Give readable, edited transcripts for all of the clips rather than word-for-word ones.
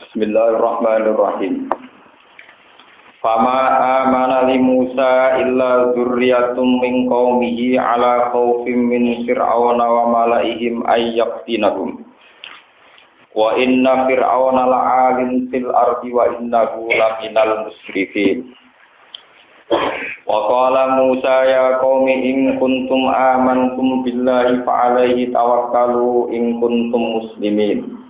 Bismillahirrahmanirrahim. Fama amana li Musa illa dzurriyyatun min qaumihi ala khaufin min fir'auna wa malaihim ay yaqtinahum. Wa inna fir'auna la'alin fil ardi wa innahu laminal musrifin. Wa qala Musa ya qaumi in kuntum amantum billahi fa alaihi tawakkalu in kuntum muslimin.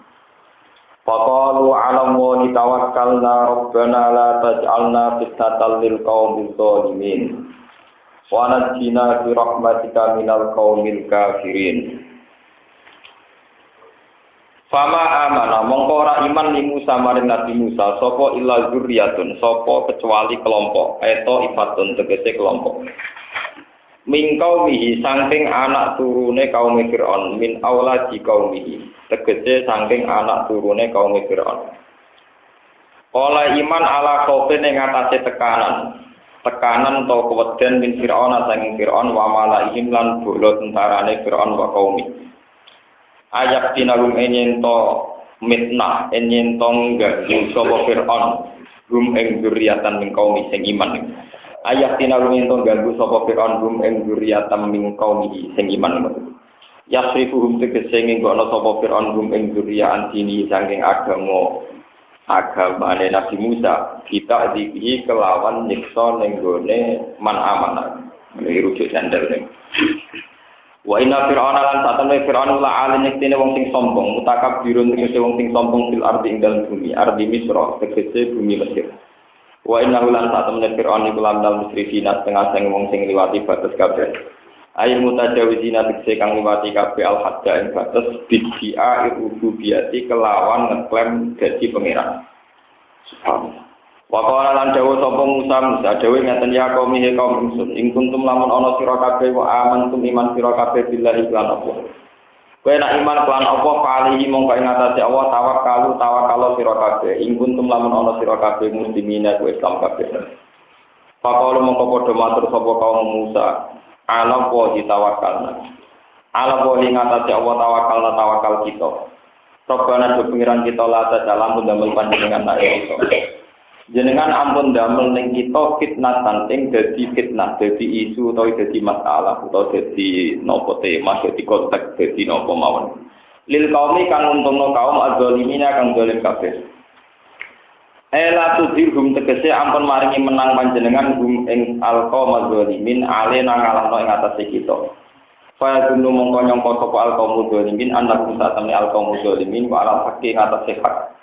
Faqalu 'ala Allahi tawakkalna rabbana la taj'alna fitnatan lil qaumil zalimin wa najjina bi rahmatika minal qaumil kafirin. Fama amana mongko ora iman li Musa maring Nabi Musa sapa illa dzurriyatun sapa kecuali kelompok eto ifatun tegese kelompok min qaumihi saking anak turune kaum Fir'aun min auladi qaumihi tegese saking anak turune kaum Fir'aun. Ola iman ala khaufin ing atase tekanan atau keweden min Fir'aun saking Fir'aun wa malaihim lan bolo tentarane Fir'aun wa qaumi. Ayak tinagum enyento mitnah enyento nggak sapa Fir'aun rum ing dzurriyatan min qaumi sing iman. Ayak tinagum ento ganggu sapa Fir'aun rum ing dzurriyatan min qaumi sing iman. Yasrifuhum tegese nggono sapa Fir'aun rum ing dzurriyatan dini saking agamane Nabi Musa kita dihi kelawan nyiksa ning gone man amanah. Iki rujuk sandal ning. Wa inna fir'auna lan satane fir'aun la alin yektene wong sing sombong mutakabbirun tegese wong sing sombong fil ardi ing dalem bumi ardi Misra tegese bumi Mesir. Wa inna lan satane fir'aun iku lan dal musrifina setengah sing wong sing liwati batas kabeh. Ail mutajawizina tegese kang liwati kabeh al hadda ing batas bid'a rububiyati kelawan ngeklaim dadi pangeran. Subhanallah. Wa qala lan dawuh sapa Musa dawuh ngaten ya kaum ingsun ing kuntum lamun ana sira kabeh wa amantum iman sira kabeh billahi lan Allah. Kowe nek iman lan apa palihi mongko ing atase Allah tawakkalu sira kabeh ing kuntum lamun ana sira kabeh muslimina kowe Islam kabeh. Faqalu mongko padha matur sapa kaum Musa ala wa ditawakkalna. Ala wa ing atase Allah tawakal kita. Robbana do pengiran kita la dalam ndamel panjenengan nek kita. Jenengan ampun damel ning kita fitnah ing dadi fitnah, dadi isu utawa dadi masalah utawa dadi napa tema, dadi konteks, dadi napa mawon. Lil qaumi kang untungno kaum adzalimina kang zalim kabeh. Ela tudirhum tegese ampun maringi menang panjenengan hum ing alqaum adzalimin ale nang ngalahno ing atase kita. Fa kunu mongko nyangka sapa alqaum adzalimin anak satane alqaum adzalimin wa ala haqqi atase hak.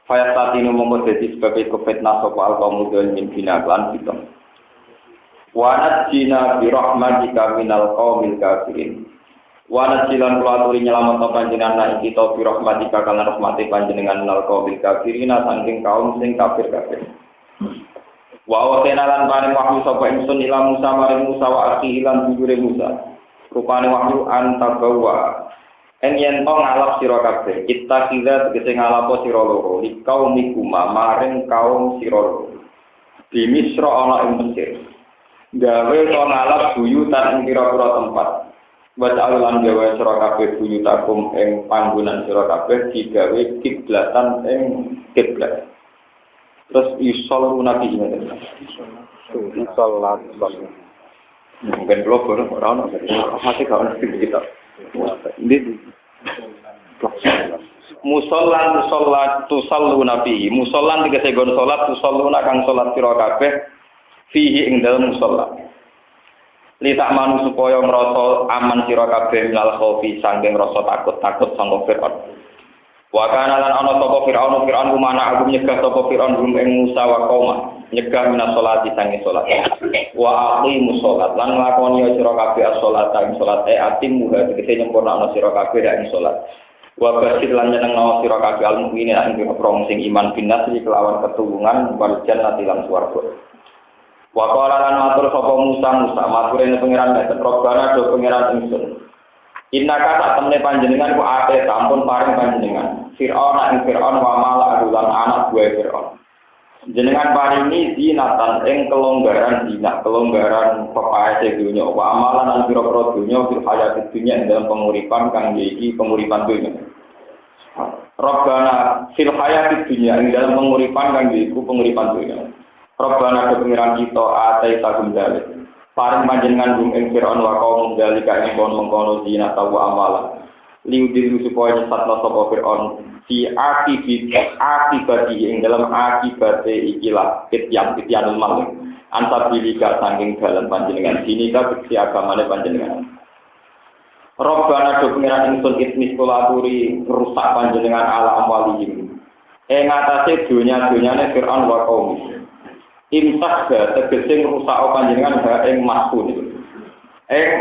Faya satinu mongko dadi sebab kefitnah sapa al-qaum min binaklan kita. Wa najjina bi rahmatika minal qaumil kafirin. Wa najjilan kulaturi nyelamet panjenengan kita bi rahmatika kana rahmati panjenengan minal qaumil kafirin saking kaum sing kafir-kafir. Wa watenalan paring wahyu sapa ingsun ila Musa maring Musa wa akhi lan bujure Musa. Rupane wahyu antabawa en yen to ngalap sira kabeh kita kira tegese ngalapo sira loro li kaum mikuma maring kaum sira loro di Misra ana ing Mesir gawe to ngalap buyutan ing pira-pira tempat wa ta'alan gawe sira kabeh buyutakum ing panggonan sira kabeh digawe kiblatan ing kiblat terus isol nabi ngene salat mungkin blogger ora ono masih gak ono kita ini musallan tusallu nabi musallan tegese gon salat tusalluna kang salat sira kabeh fihi ing dalem musalla li tak manu supaya ngrasa aman sira kabeh minal khaufi saking rasa takut sangka Fir'aun wa kana lan ana sapa Fir'aun kumana aku nyegah sapa Fir'aun ing Musa wa qauma nyegah minas salati sange salat wa aqimus salat lan nglakoni sira kabeh as-salat ing salat atimu tegese nyempurnakno sira kabeh ing salat wa basyir lan nyenengno sira kabeh al-mukminin ing prong sing iman binasri kelawan ketulungan wal jannati lan swarga wa qala lan matur sapa Musa maturene pangeran meten robbana do pangeran ingsun innaka sak temne panjenengan ku ate sampun paring panjenengan Fir'aun ing Fir'aun wa mala adulan anak buah Fir'aun jenengan paringi zinatan ing kelonggaran pepae dunya wa amalan lan pira-pira dunya fil hayati dunya ing dalam penguripan kang iki penguripan dunya Rabbana fil hayatid dunya ing dalam penguripan kang iku penguripan dunya. Rabbana kepengiran kita atai tagum dalil. Paring panjenengan gum ing Fir'aun wa kaum dalika ing mengkono zina tawa amalan. Liudilu supaya nyesatno sapa Fir'aun fi akibati ing dalam akibate ikilah kityan maling. Antabilika saking dalan panjenengan dinika bukti agamane panjenengan. Rabbana do pengiran ingsun itmis kulaturi rusak panjenengan ala amwalihim. Atase dunya-dunyane Fir'aun wa kaum. Imsak tegese rusak panjenengan ing maskun.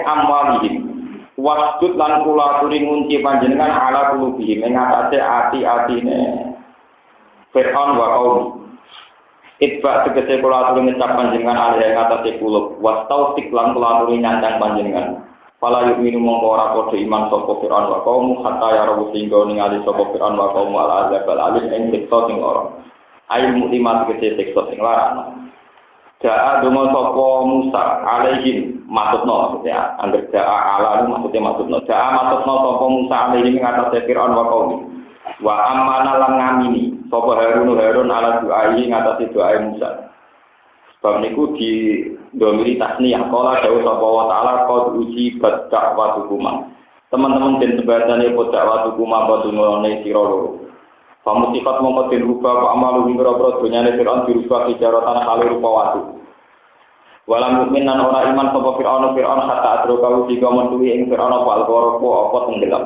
Amwalihim. Wasdud lan kulaturi ngunci panjenengan ala kulubihim ing atase ati-atine Fir'aun wa kaum. Itba tegese kula aturi ngecap panjenengan alih ing atase kulub wastautik lan kula aturi nyandang panjenengan pala yu'minu mongko ora padha iman sapa Fir'aun wa kaum hatta ya rawu singgo ningali sapa Fir'aun wa kaum ala azab alim ing siksa sing ora ail muklimat tegese siksa sing larang ja'a donga sapa Musa alaihim maksudna ya anggere ja'a ala maksudna ja'a maksudna sapa Musa alaihim ing atase Fir'aun wa kaum wa amana lan ngamini sapa Harun ala doai ngatasi doai Musa. Sebab niku di domiri tasniyah kala dawuh sapa wa taala qad uji dakwah hukumah. Teman-teman den sebadane dakwah hukumah badungone sira loro. Pamusikat mongko den rupa apa amalu ngira-ngira donyane Fir'aun dirubah ijaratan kali rupa watu. Walam mukmin lan ora iman sapa Fir'aun hatta adro kau tiga menduwi ing Fir'aun apa apa tenggelam.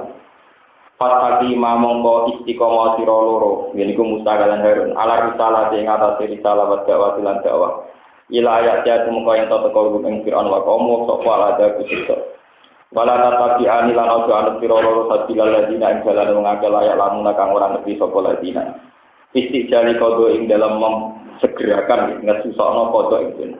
Fatati mamongko istiqomah sira loro yeniku Musa lan Harun ala risalah ing atase risalah wa dakwah lan dakwah ila ayat ya mongko ento teko ing Fir'aun wa kaum sapa ada kusito wala tatabi ani lan ojo anu sira loro sabilal ladina ing dalan ngakal ayak lamun kang ora ngerti sapa ladina istijali kodo ing dalam segerakan ngesusokno kodo iki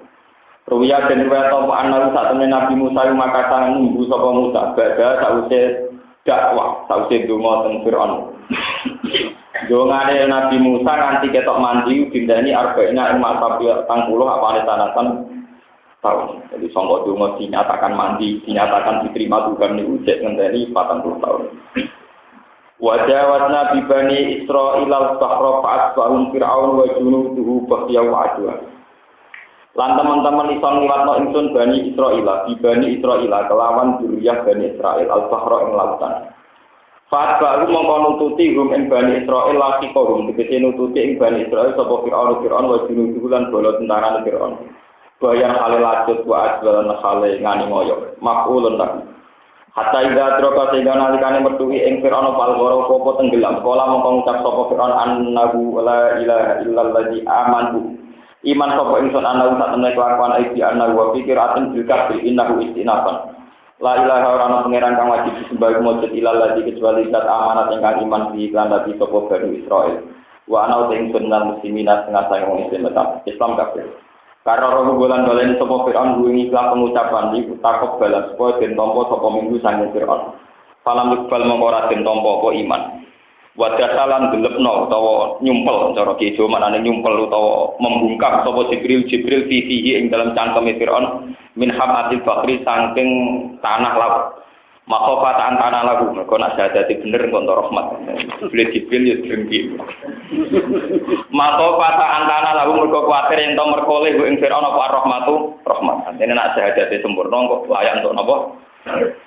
ruwiya den weto ana sak temene Nabi Musa maka sang nunggu sapa Musa badha sause dakwah sausé donga teng Fir'aun. Dongane Nabi Musa nganti ketok mandi dindani arba'ina ing masa 40 apane sanatan tahun. Jadi sangka donga dinyatakan mandi, dinyatakan diterima Tuhan niku cek ngenteni 40 tahun. Wa jawazna bi bani Israil al-bahra fa'asbahum Fir'aun wa junuduhu baghya wa adwa. Lan teman-teman iso ngliwatno ingsun Bani Israil kelawan dzurriyyah Bani Israil al-bahra ing lautan. Fat baru mongko nututi ing Bani Israil laki kaum tegese nututi ing Bani Israil sapa Fir'aun wa junuduhu lan bala tentara Fir'aun. Bayan hale lajut wa ajwalan hale ngani ngoyo. Maqulun tak. Hatta ida droka sehingga nalikane metuhi ing Fir'aun al-bahra apa tenggelam. Kala mongko ngucap sapa Fir'aun annahu la ilaha illalladzi amantu. Iman sapa ingsun ana sak temne kelakuan iki ana wa pikiraten bil kafir innahu istinafan. La ilaha ora ana pangeran kang wajib disembah mujud ilal ladzi kecuali zat amanat ingkang iman di lan dadi sapa Bani Israil. Wa ana ingsun lan muslimina setengah sae wong Islam kafir. Karena roh bulan balen sapa Fir'aun duweni ikhlas pengucapan iki takok balas supaya den tampa sapa minggu sange Fir'aun. Falam iqbal mongko ora den tampa apa iman. Wadasalan gelepno utawa nyumpel cara kijo manane nyumpel utawa membungkam sapa Jibril fihi ing dalam cangkeme Fir'aun min hamatil bakri saking tanah laut makofatan tanah laut mergo nek dadi bener kok rahmat Jibril ya drengki makofatan tanah laut mergo kuwatir ento merkole ing Fir'aun apa rahmat dene nek dadi sempurna kok layak untuk napa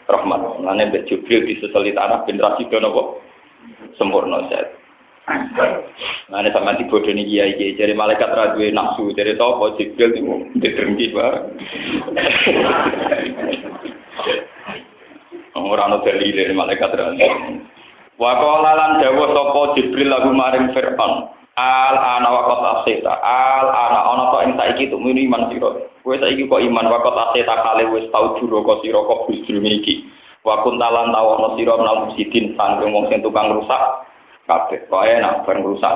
rahmat lane Jibril diseseli tanah generasi napa sempurna set. Nah, ini sama dibodoh ni kiai jadi malaikat radwe nafsu jadi tahu Jibril itu diterenggi pak. Orang dari malaikat radwe. Wakolalan dawa sopo Jibril lagu maring Fir'aun. Al ana waqat aseta al ana ana to ing saiki tu muni iman sira. Kowe saiki kok iman waqat aseta kale wis tau duraka sira kok bujur iki. Wa kuntalan tawono sira nang sidin sanggung wong sing tukang rusak kabeh kok enak bareng rusak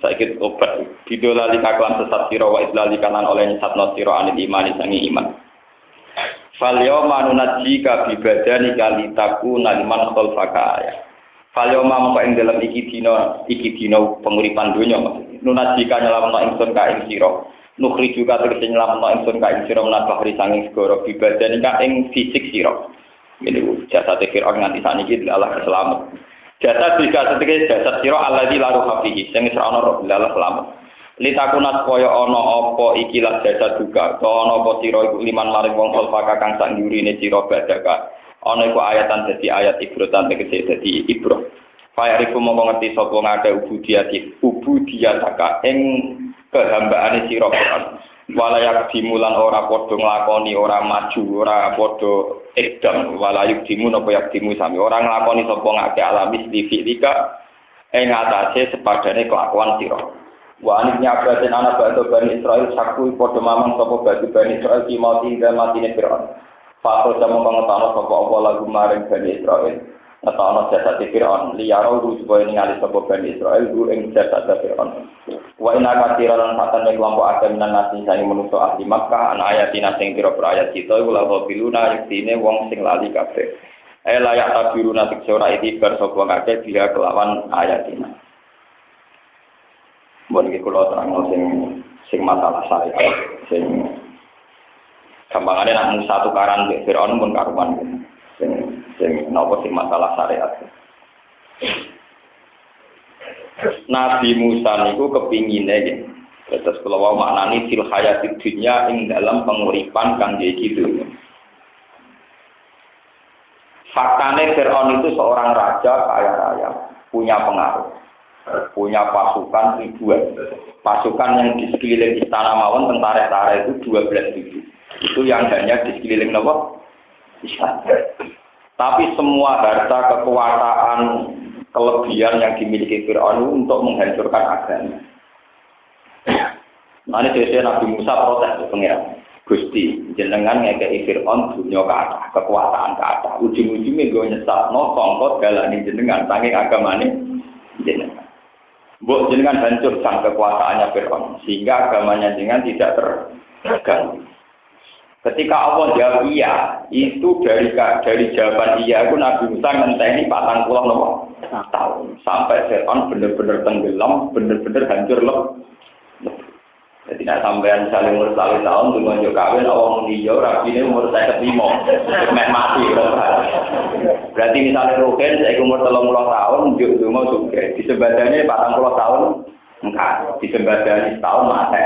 saiki obat didolali kaklan sesat sira wa islali kanan oleh nyatno sira anil imani sangi iman fal yauma nunajjika bi badani kalitaku naliman khalfaka ya fal yauma mongko ing dalem iki dina penguripan donya nunajjika nyelametno ingsun ka ing sira nukhrijuka tegese nyelametno ingsun ka ing sira menabahri sanging segara bi badani ka ing fisik sira. Ini jasa Fir'aun nganti saniki Allah selamat. Jasa jika sebagai jasa siro alladzi la ruha fihi sing ora ana roh lalah selamat. Litakuna supaya ana apa ikilah jasa juga. To ana apa sira iku liman maring wong sulfaka kang sak yurine sira badaka. Ana iku ayatan dadi ayat ibrotan tegese dadi ibro. Fayarifu mongko ngerti sapa ngake ubudiyataka ing kehambaane sira Quran. Walayak dimulan ora padha nglakoni ora maju ora padha edam walayuk dimu napa yak dimu sami ora nglakoni sapa ngake alami sifika ing atase sepadane kelakuan sira wa aniknya abaten ana batu Bani Israil saku padha mamang sapa batu Bani Israil ki mati ing matine Firaun fakul jamu pengetahuan sapa apa lagu maring Bani Israil ngetokno jasad Firaun liyaro supaya ningali sapa Bani Israil ing jasad Firaun. Wa inna katsiran lan satan kelompok agam nan nasi sing menungso ahli Makkah an ayatina sing pira-pira ayat kita iku lawa biluna yektine wong sing lali kabeh. Layak tabiruna tik ora itibar sapa kabeh dia kelawan ayatina. Mun iki kula terangno sing masalah saya sing gampangane nak Musa tukaran mbek Firaun pun karuan sing napa sing masalah syariat. Nabi Musa niku kepingine nggih. Terus kula wau maknani fil hayatid dunya ing dalam penguripan kang iki dunya. Faktane Firaun itu seorang raja kaya raya, punya pengaruh, punya pasukan ribuan. Pasukan yang di sekeliling istana mawon tentara-tentara itu 12.000. Itu yang hanya di sekeliling napa? Istana. Tapi semua harta kekuasaan kelebihan yang dimiliki Fir'aun untuk menghancurkan agama. Nah ini biasanya Nabi Musa protes ke pengiran. Gusti, jenengan ngekei Fir'aun dunia kata, kekuasaan kata. Ujung-ujungnya gue nyesat, no songkot galani jenengan, saking agamanya jenengan. Mbok jenengan hancurkan kekuasaannya Fir'aun, sehingga agamanya jenengan tidak terganggu. Ketika Allah jawab iya, itu dari jawaban iya itu Nabi Musa ngenteni 40 tahun sampai Fir'aun benar-benar tenggelam, benar-benar hancur loh. Jadi nak sampean saling umur 1 tahun tunggu njuk kawin awak muni yo rapine umur 55. Mek mati berarti misalnya Rugen saiki umur 30 tahun njuk donga sugih. Disembadane 40 tahun enggak, disembadani setahun mati.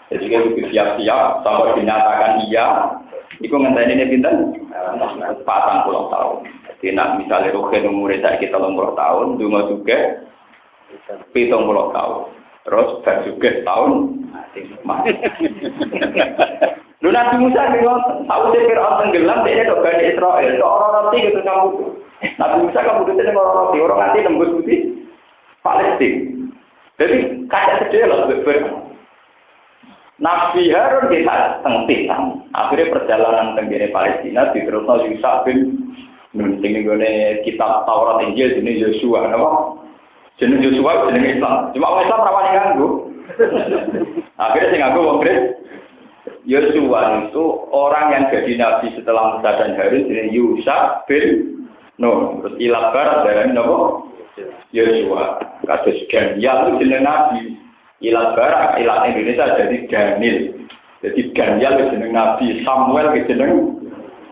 Jadi kita siap-siap sampai dinyatakan iya, itu ngenteni ini pinten? 40 tahun. Jadi nak misalnya Rugen umurnya saya kita 30 tahun, dungo juga 70 tahun. Terus dan juga tahun mati. Lu Nabi Musa itu tahu dia Fir'aun tenggelam, dia itu Bani Israil, itu orang roti gitu kamu. Nabi Musa kamu itu orang roti, orang nanti nembus putih Palestina. Jadi kayak sedih loh Fir'aun. Nabi Harun kita tengtisan. Akhirnya perjalanan tenggine Palestina diterusno Yusuf bin Nun sing nggone kitab Taurat Injil jenenge Yosua, napa? Jenenge Yosua jenenge Islam. Cuma wong Islam ora nganggo. Akhirnya sing nganggo wong Kristen. Yosua itu orang yang jadi nabi setelah Musa dan Harun jenenge Yusuf bin Nun. Terus ilat barat dari napa? Yosua. Kados Daniel jenenge nabi. Ilat barat, ilat Indonesia jadi Daniel. Jadi Daniel jeneng Nabi, Samuel jeneng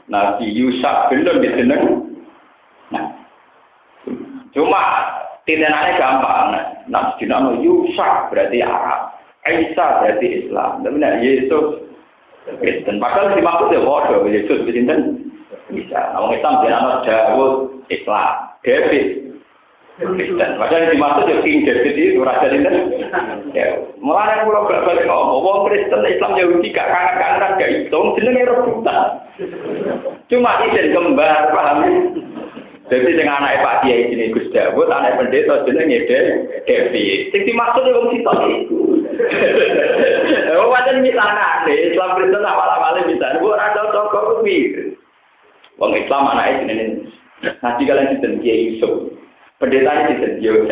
Nabi, Yusuf bin Nun jeneng. Nah, cuma tindakannya gampang. Nah, dinamo Yusuf berarti Arab, Isa berarti Islam. Tapi nak Yesus Kristen. Padahal dimaksud ya bodoh, Yesus Kristen bisa. Orang Islam dinamo Daud Islam, David. Kristen. Padahal dimaksud ya King David itu raja Kristen. Ya, mulane kula balik ngomong wong Kristen Islam Yahudi gak kangen-kangen gak hitung jenenge rebutan. Cuma izin kembar, paham? Jadi sing anake Pak Kiai jenenge Gus Dawud, anake pendeta jenenge David. Sing dimaksud wong sitok iku. Oh, pancen misalane Islam Kristen awal-awale bisa. Ora cocok kuwi. Wong Islam anake jenenge Nabi kalian sinten Kiai Yusuf. Pendetanya tidak jauh.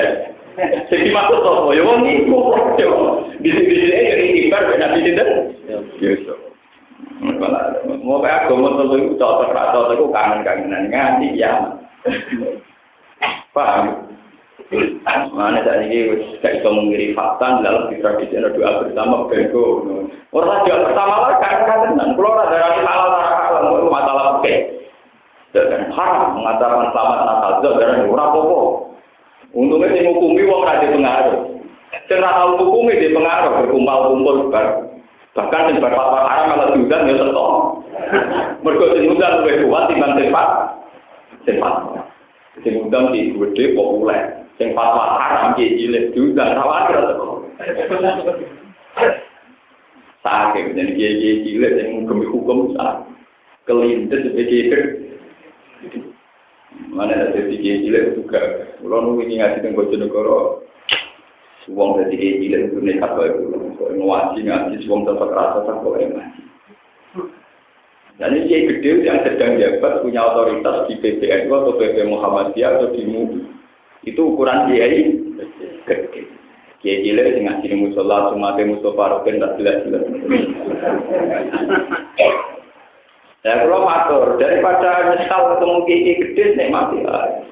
Jadi maksud apa? Ya wong iku kok. Di sini ya ibar Nabi sinten? Yusuf. Mau kayak agama telu iku cocok ra cocok iku kangen-kangenan nganti ya. Paham? Mana tadi wis gak iso mengiri fakta dalam tradisi doa bersama bego. Ora doa bersama lah kangen-kangenan. Kulo ora darani halal masalah oke. haram mengatakan selamat Natal dan ora apa-apa. Untungnya sing ngukumi wong ora dipengaruh. Sing ora tau ngukumi dipengaruh berkumpul-kumpul bahkan sing berfatwa haram malah diundang ya tetep. Mergo sing undang luwih kuat timbang sing fatwa. Sing undang iki gede populer. Sing fatwa haram iki cilik diundang khawatir tetep. Sakit jadi kiai cilik yang hukum sah kelindes begitu. Mana ada kiai cilik juga. Kalau nunggu ini ngaji dengan Bojonegoro, uang dari kiai cilik itu nekat baik dulu. Kalau ngaji uang tetap rasa tak boleh ngaji. Dan ini kiai gede yang sedang jabat punya otoritas di PPNU atau PP Muhammadiyah atau di MUI. Itu ukuran kiai gede. Kiai cilik sing ngaji musala sumate Mustofa Roken tak jelas-jelas. Ya kalau matur daripada nyesal ketemu kiai gede nek mati ae.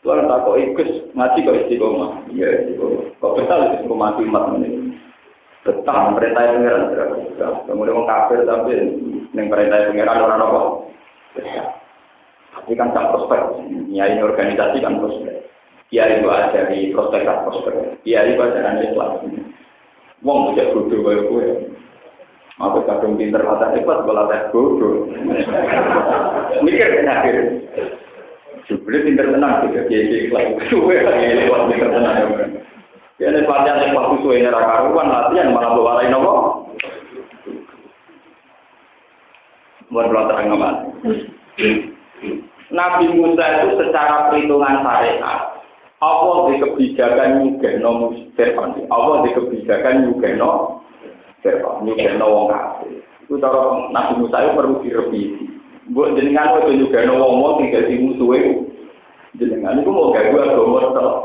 Tuan tak kok ikut ngaji kok istiqomah. Iya istiqomah. Kok betul istiqomah mati umat meneh. Betah perintah pengiran terus. Kemudian wong kafir tapi ning perintah pengiran ora apa. Tapi kan tak prospek. Nyai organisasi kan prospek. Kiai itu ada di prospek. Kiai itu ajaran Islam. Wong bisa bodoh kaya kowe. Aku kadung pinter mata hebat bola teh bodoh. Mikir kan akhir. Sebelum pinter tenang juga kiai Islam. Kowe lagi lewat pinter tenang. Ya nek latihan waktu suwe ora karuan latihan malah bawain apa? Mun terang amat. Nabi Musa itu secara perhitungan syariat apa di kebijakan nyugeno Fir'aun, apa di kebijakan nyugeno Fir'aun, nyugeno wong kafir. Itu cara Nabi Musa itu perlu direvisi. Mbok jenengan kok nyugeno wong sing dadi musuhe. Jenengan iku mau gawe agama tok.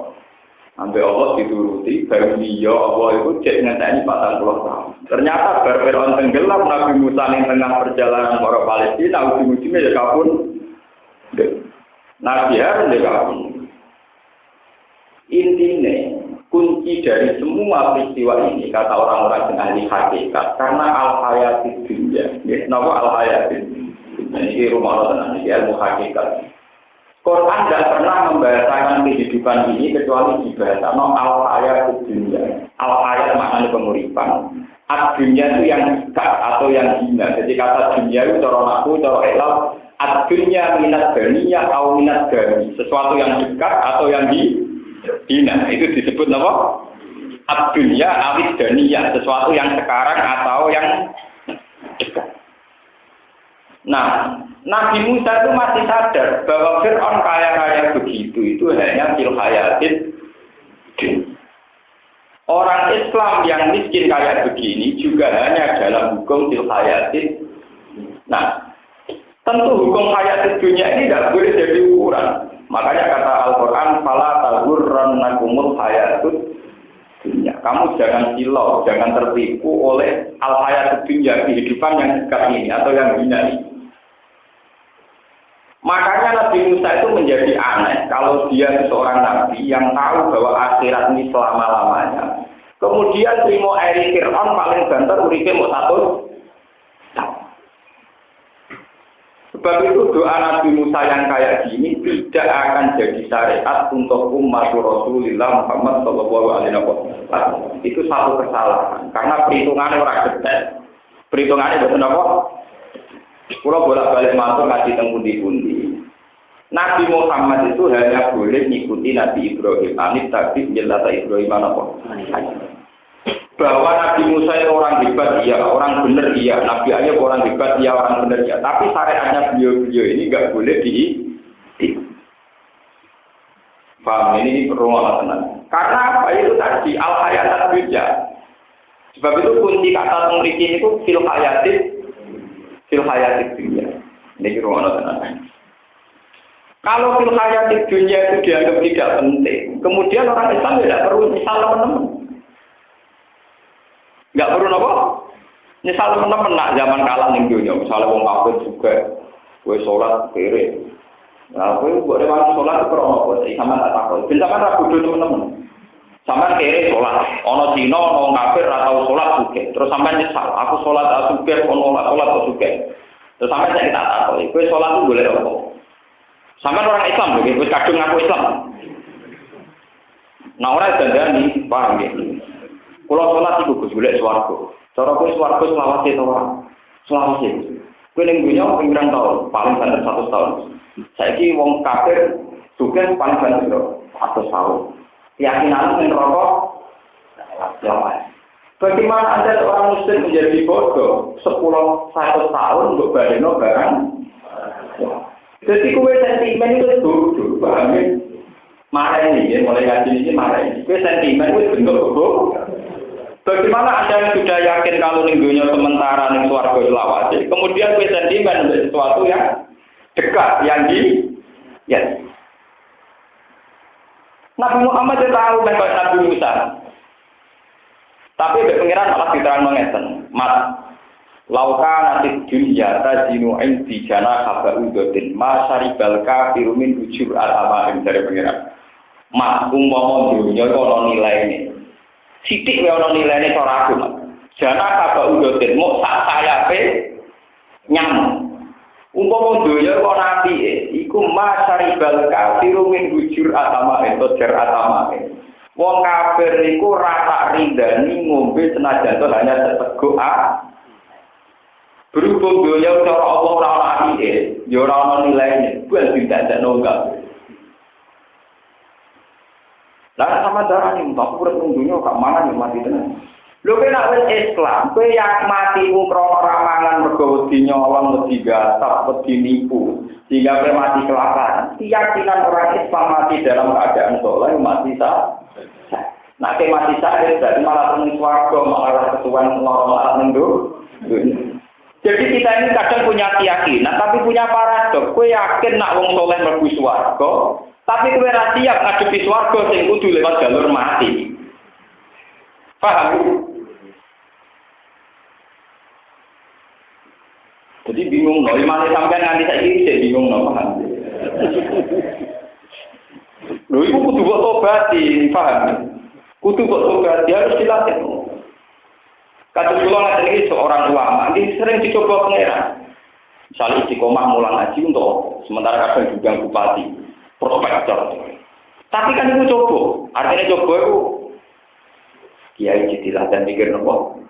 Sampai Allah dituruti, baru dia Allah itu cek ngenteni 40 tahun. Ternyata bar Fir'aun tenggelam Nabi Musa ning tengah perjalanan para Palestina ujung-ujungnya ya kabun. Nabi Harun ya kabun. Intinya, kunci dari semua peristiwa ini, kata orang-orang yang ahli hakikat, karena al-hayatid dunya. Kenapa al-hayatid dunya? Ini rumah Allah, ini ilmu hakikat. Quran tidak pernah membahasakan kehidupan ini, kecuali dibahasakan al-hayatid dunya. Al-hayat maknanya penguripan. Ad-dunya itu yang dekat atau yang hina. Jadi kata dunya itu, cara naku, cara elal, ad-dunya minat ganiyah atau minat gani. Sesuatu yang dekat atau yang hina, itu disebut apa? Ad-dunya awid daniyah, sesuatu yang sekarang atau yang dekat. Nah, Nabi Musa itu masih sadar bahwa Fir'aun kaya-kaya begitu itu hanya fil hayatid. Orang Islam yang miskin kayak begini juga hanya dalam hukum fil hayatid. Nah, tentu hukum hayatid dunia ini tidak boleh jadi ukuran. Makanya kata Al-Quran, fala taghurrannakumul hayatud dunya. Kamu jangan silau, jangan tertipu oleh al-hayatud dunya, kehidupan yang dekat ini atau yang hina ini. Makanya Nabi Musa itu menjadi aneh kalau dia seorang nabi yang tahu bahwa akhirat ini selama-lamanya. Kemudian terima eri Fir'aun paling banter uripe mau 1 tahun. Sebab itu doa Nabi Musa yang kayak gini tidak akan jadi syariat untuk umat Rasulullah Muhammad Shallallahu Alaihi Wasallam. Itu satu kesalahan karena perhitungannya orang detail. Perhitungannya betul apa? Kalau bolak-balik masuk ngaji tengkundi-kundi. Nabi Muhammad itu hanya boleh mengikuti Nabi Ibrahim. Anit tapi jelata Ibrahim apa? Bahwa Nabi Musa itu orang hebat, iya, orang benar, iya. Nabi Ayub orang hebat, iya, orang benar, iya. Tapi syariatnya beliau-beliau ini nggak boleh paham, ini perlu tenang. Karena apa itu tadi al-hayatat dunya. Sebab itu kunci kata memiliki itu fil hayatid dunya. Ini perlu tenang. Kalau fil hayatid dunya itu dianggap tidak penting, kemudian orang Islam tidak perlu misal teman-teman. Enggak perlu apa? Misal teman-teman nak zaman kalah ning dunya, misal wong kafir juga kowe salat kere. Nah, kowe kok lewat salat kok ora apa, sama tak takon. Ben sampean ra kudu teman-teman. Sampeyan kere salat, ana Cina, ana wong kafir ra tau salat juga. Terus sampean nyesal, aku salat asuke ono salat asuke. Terus sampeyan tak takon, kowe salat ku golek apa? Sampai orang Islam lho, wis kadung ngaku Islam. Nah ora dandani, paham nggih. Kula salat iku Gus golek swarga. Cara kowe swarga selawase to ora? Selawase. Kowe ning dunya pirang taun? Paling banter 100 tahun. Saiki wong kafir juga paling banter 100 tahun. Keyakinan ning neraka selawase. Bagaimana Anda orang muslim menjadi bodoh 10-100 tahun untuk badeno barang? Jadi kue sentimen itu bodoh, paham ya? Marah ini, ya, mulai ngaji ini marah ini. Kue sentimen itu bentuk bodoh. Bagaimana Anda yang sudah yakin kalau minggunya sementara ning swarga selawase, kemudian kue sentimen untuk sesuatu yang dekat, yang ya. Nabi Muhammad itu tahu bahwa Nabi Musa. Tapi pengiran malah diterang mengeten. Mat lauka nanti dunia tajinu indi jana kabar udotin masaribal kafiru min ujur al-amaim dari pengiran. Mat umpama dunia kono nilainya. Sidik ono nilainya cara aku. Jana kabar udotin mau sak sayape nyamuk. Umpama dunia kono nabi iku masaribal kafiru min ujur al-amaim tojar al-amaim. Wong kafir niku rata rindani ngombe senajan to hanya seteguk berhubung dunia cara Allah ora ana apike, ya ora ana nilaine, buat didadakno enggak. Lah sama darah ning tak urip ning dunia gak mangan yo mati tenan. Lho nek wis Islam, kowe yak matimu krana ramangan mergo wedi nyolong, wedi gasap, wedi nipu, sehingga kowe mati kelaparan. Keyakinan orang Islam mati dalam keadaan saleh mati sah. Nah, kayak mati syahid, berarti malah penuh swarga, malah kesuwan malah mendung. Jadi kita ini kadang punya keyakinan, tapi punya paradok. Kue yakin nak wong soleh mlebu swarga, tapi kue ra siap ngadepi swarga sing kudu lewat jalur mati. Paham? Jadi bingung, no. Imane sampean nganti saiki sik bingung, no, paham? Lho iku kudu kok tobati, paham? Kudu kok tobat, dia harus dilatih. Kata kula ini seorang ulama, ini sering dicoba pengeran. Misalnya istiqomah mulang haji untuk sementara kadang juga bupati, prospektor. Tapi kan itu coba, artinya coba itu kiai dilatih mikir nopo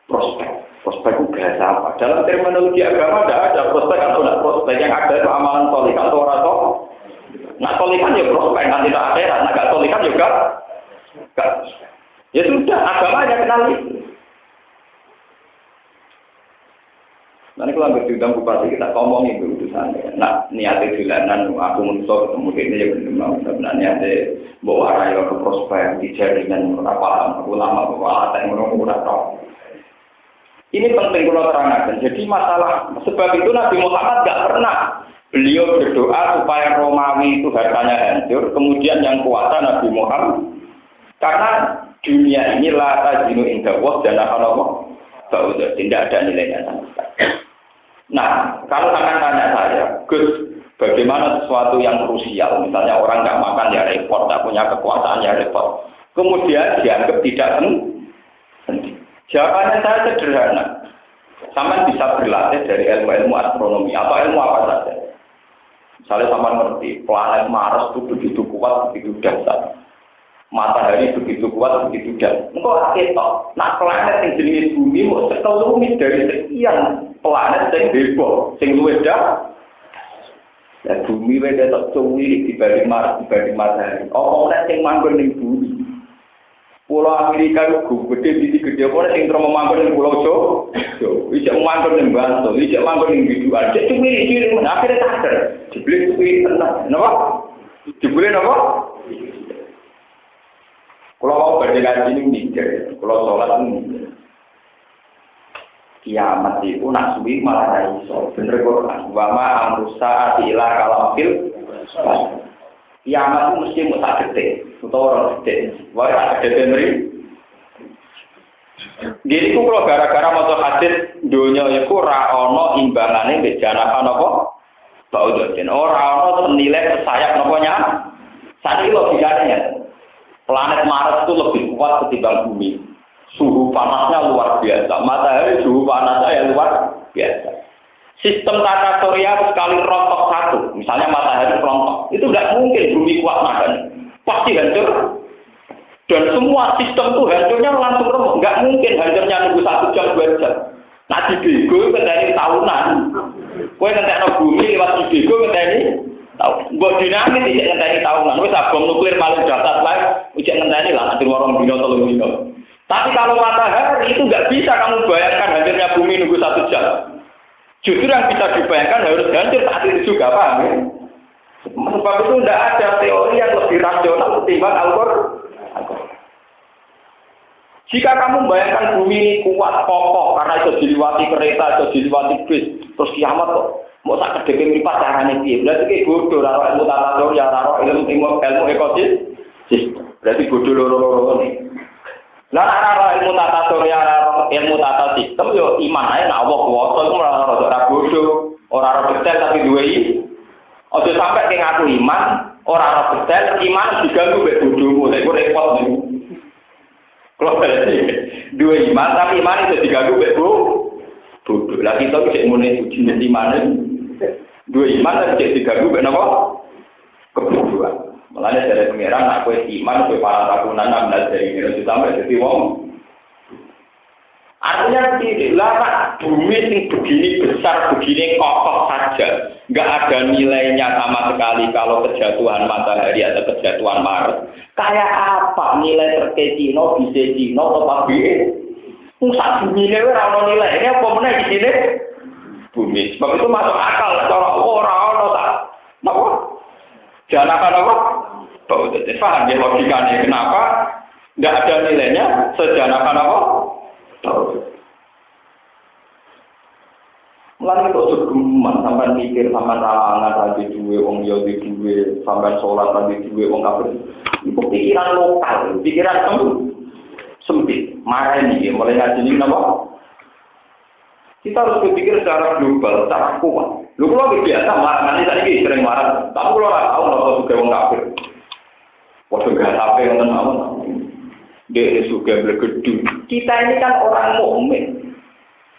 prospek itu bahasa apa? Dalam terminologi agama tidak ada prospek atau tidak prospek, yang ada itu amalan solih atau orang tua. Nah solihan ya prospek, nanti tak akhirat, nah gak solihan juga. Ya sudah, agama hanya kenal itu. Nanti kalau ambil diundang bupati kita ngomong itu urusannya. Nah, niatnya dilanan, aku menusuk ketemu ini ya benar. Sebenarnya ada bawa raya ke prospek, di jaringan berapa ulama bawa atas yang menurut tahu. Ini penting kalau terangkan. Jadi masalah sebab itu Nabi Muhammad nggak pernah beliau berdoa supaya Romawi itu hartanya hancur. Kemudian yang kuasa Nabi Muhammad. Karena dunia ini la tajinu inda wa dan Allah bahwa tidak ada nilainya sama sekali. Nah, kalau akan tanya saya, Gus, bagaimana sesuatu yang krusial, misalnya orang nggak makan ya repot, nggak punya kekuasaan ya repot, kemudian dianggap tidak penting. Jawabannya saya sederhana, sama bisa berlatih dari ilmu astronomi atau ilmu apa saja. Misalnya sama ngerti, planet Mars itu begitu kuat, begitu dahsyat. Matahari begitu kuat, begitu dan engkau ketok. Nah planet yang jenis bumi mau sekelumit dari sekian planet yang heboh, yang luwes dah. Dan bumi beda tak cuwi dibanding Mars, dibanding matahari. Planet yang manggon di bumi. Pulau Amerika itu gede, gede. Planet yang terus manggon di Pulau Jawa. Ijak manggon di Bantul, ijak manggon di Biduan. Jadi cumi, akhirnya sadar. Dibeli cumi tenang. Kenapa? Dibeli apa? Kalau mau berdekatan ini mikir, kalau sholat ini mikir. Kiamat itu nak suwi malah raiso. Bener Quran. Wama amrusa atilah kalamfil. Kiamat itu mesti mutak gede. Atau orang gede. Wah, ada gede. Jadi itu kalau gara-gara motor hadis dunia itu ra-ono imbangannya bejanakan apa? Baudotin. Orang-orang senilai kesayap noponya. Saat ini logikanya. Planet Mars itu lebih kuat ketimbang bumi. Suhu panasnya luar biasa. Matahari suhu panasnya yang luar biasa. Sistem tata surya sekali rontok satu, misalnya matahari rontok, itu nggak mungkin bumi kuat nahan, pasti hancur. Dan semua sistem itu hancurnya langsung remuk, nggak mungkin hancurnya nunggu 1 jam 2 jam. Nah di bego ngenteni tahunan, kowe ngenteni bumi lewat di bego ngenteni tahun. Mbok dinamis iki ngenteni tahunan, wis bom nuklir malah datat lae, ujek ngenteni lah nanti warung dino 3 dino. Tapi kalau matahari itu nggak bisa kamu bayangkan hancurnya bumi nunggu 1 jam. Justru yang bisa dibayangkan harus hancur saat itu juga, paham ya? Sebab itu tidak ada teori yang lebih rasional ketimbang Al-Qur'an. Jika kamu membayangkan bumi ini kuat, kokoh, karena itu diliwati kereta, itu diliwati bis, terus kiamat kok, mau tak kedekeng lipat caranya dia. Berarti kayak bodoh, raro ilmu tata surya, raro ilmu ekosistem. Berarti bodoh loro-loro ini. Lah raro ilmu tata surya, raro ilmu tata sistem, yo iman aja, nah Allah kuasa, itu ora bodoh, ora detail tapi dua ini. Ojo sampai ke ngaku iman, ora detail, iman diganggu mek bodohmu, lha iku repot niku. Kalau dua iman tapi iman itu diganggu mek bodoh. Lah kita cek muni jenis iman. Dua iman tapi diganggu mek napa? Kebodohan. Mulane dari pengiran aku iman kowe para takunan 16 dari ini sampai dadi wong. Artinya tidak, bumi yang begini besar, begini kokoh saja, nggak ada nilainya sama sekali kalau kejatuhan matahari atau kejatuhan Mars. Kayak apa nilai terkait Cino, bisa Cino, atau pabrik? Pusat bumi ini ada nilainya, apa mana di sini? Bumi. Sebab itu masuk akal, kalau orang-orang tak, apa? Jangan apa-apa. Bau jadi paham ya logikanya kenapa nggak ada nilainya sejanakan apa? Mulai itu segeman sampai mikir sampai ralangan tadi dua orang Yahudi dua sampai sholat tadi dua orang kafir itu pikiran lokal, pikiran sempit, marah ini mulai ngaji ini apa? Kita harus berpikir secara global, secara kuat. Lu kalau biasa marah nanti tadi sering marah, tapi kalau nggak tahu nggak suka orang kafir, waktu nggak sampai yang tahu. Dia juga bergedung. Kita ini kan orang mukmin.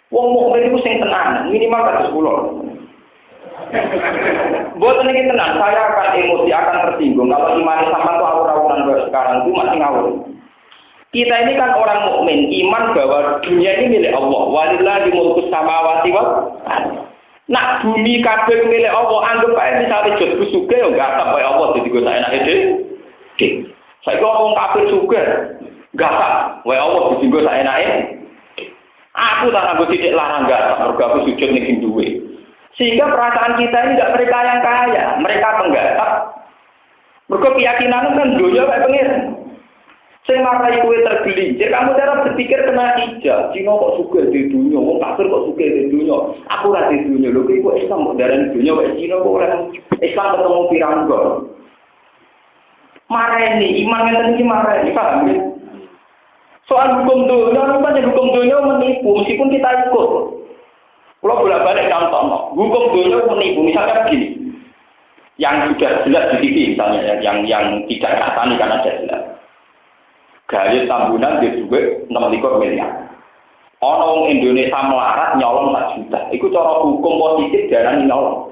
Wong mukmin itu sing tenang, minimal kados kula. Mboten iki tenang, saya akan emosi, akan tersinggung kalau iman sampean tuh awur-awuran sekarang itu masih ngawur. Kita ini kan orang mukmin, iman bahwa dunia ini milik Allah. Walillahi mulkus samawati wal ardh. Nak bumi kabeh milik Allah, anggap ae misale jebus sugih yo enggak tak kaya Allah dadi go enake dhewe. Saiki wong kafir sugih gak tak, wae Allah ditinggo sak enake. Aku tak nganggo titik larang gak, mergo aku sujud ning sing duwe. Sehingga perasaan kita ini enggak mereka yang kaya, mereka penggasak. Mergo keyakinan kan dunia kayak pengiran. Sing marai kowe tergelincir, kamu cara berpikir kena ijab. Cina kok sugih di dunia, wong kafir kok sugih di dunia. Aku ora di dunia, lho kok Islam kok darani dunia wae Cina kok ora Islam ketemu pirangga. Mareni, iman ngeten iki mareni, paham ya? Soal hukum dunia, hukum dunia menipu, meskipun kita ikut. Kalau bolak-balik contoh, hukum dunia menipu, misalnya begini, yang sudah jelas di TV misalnya, yang tidak nyata karena sudah jelas. Gaya tambunan di duit 6 miliar. Orang Indonesia melarat nyolong 4 juta. Itu cara hukum positif darah nyolong.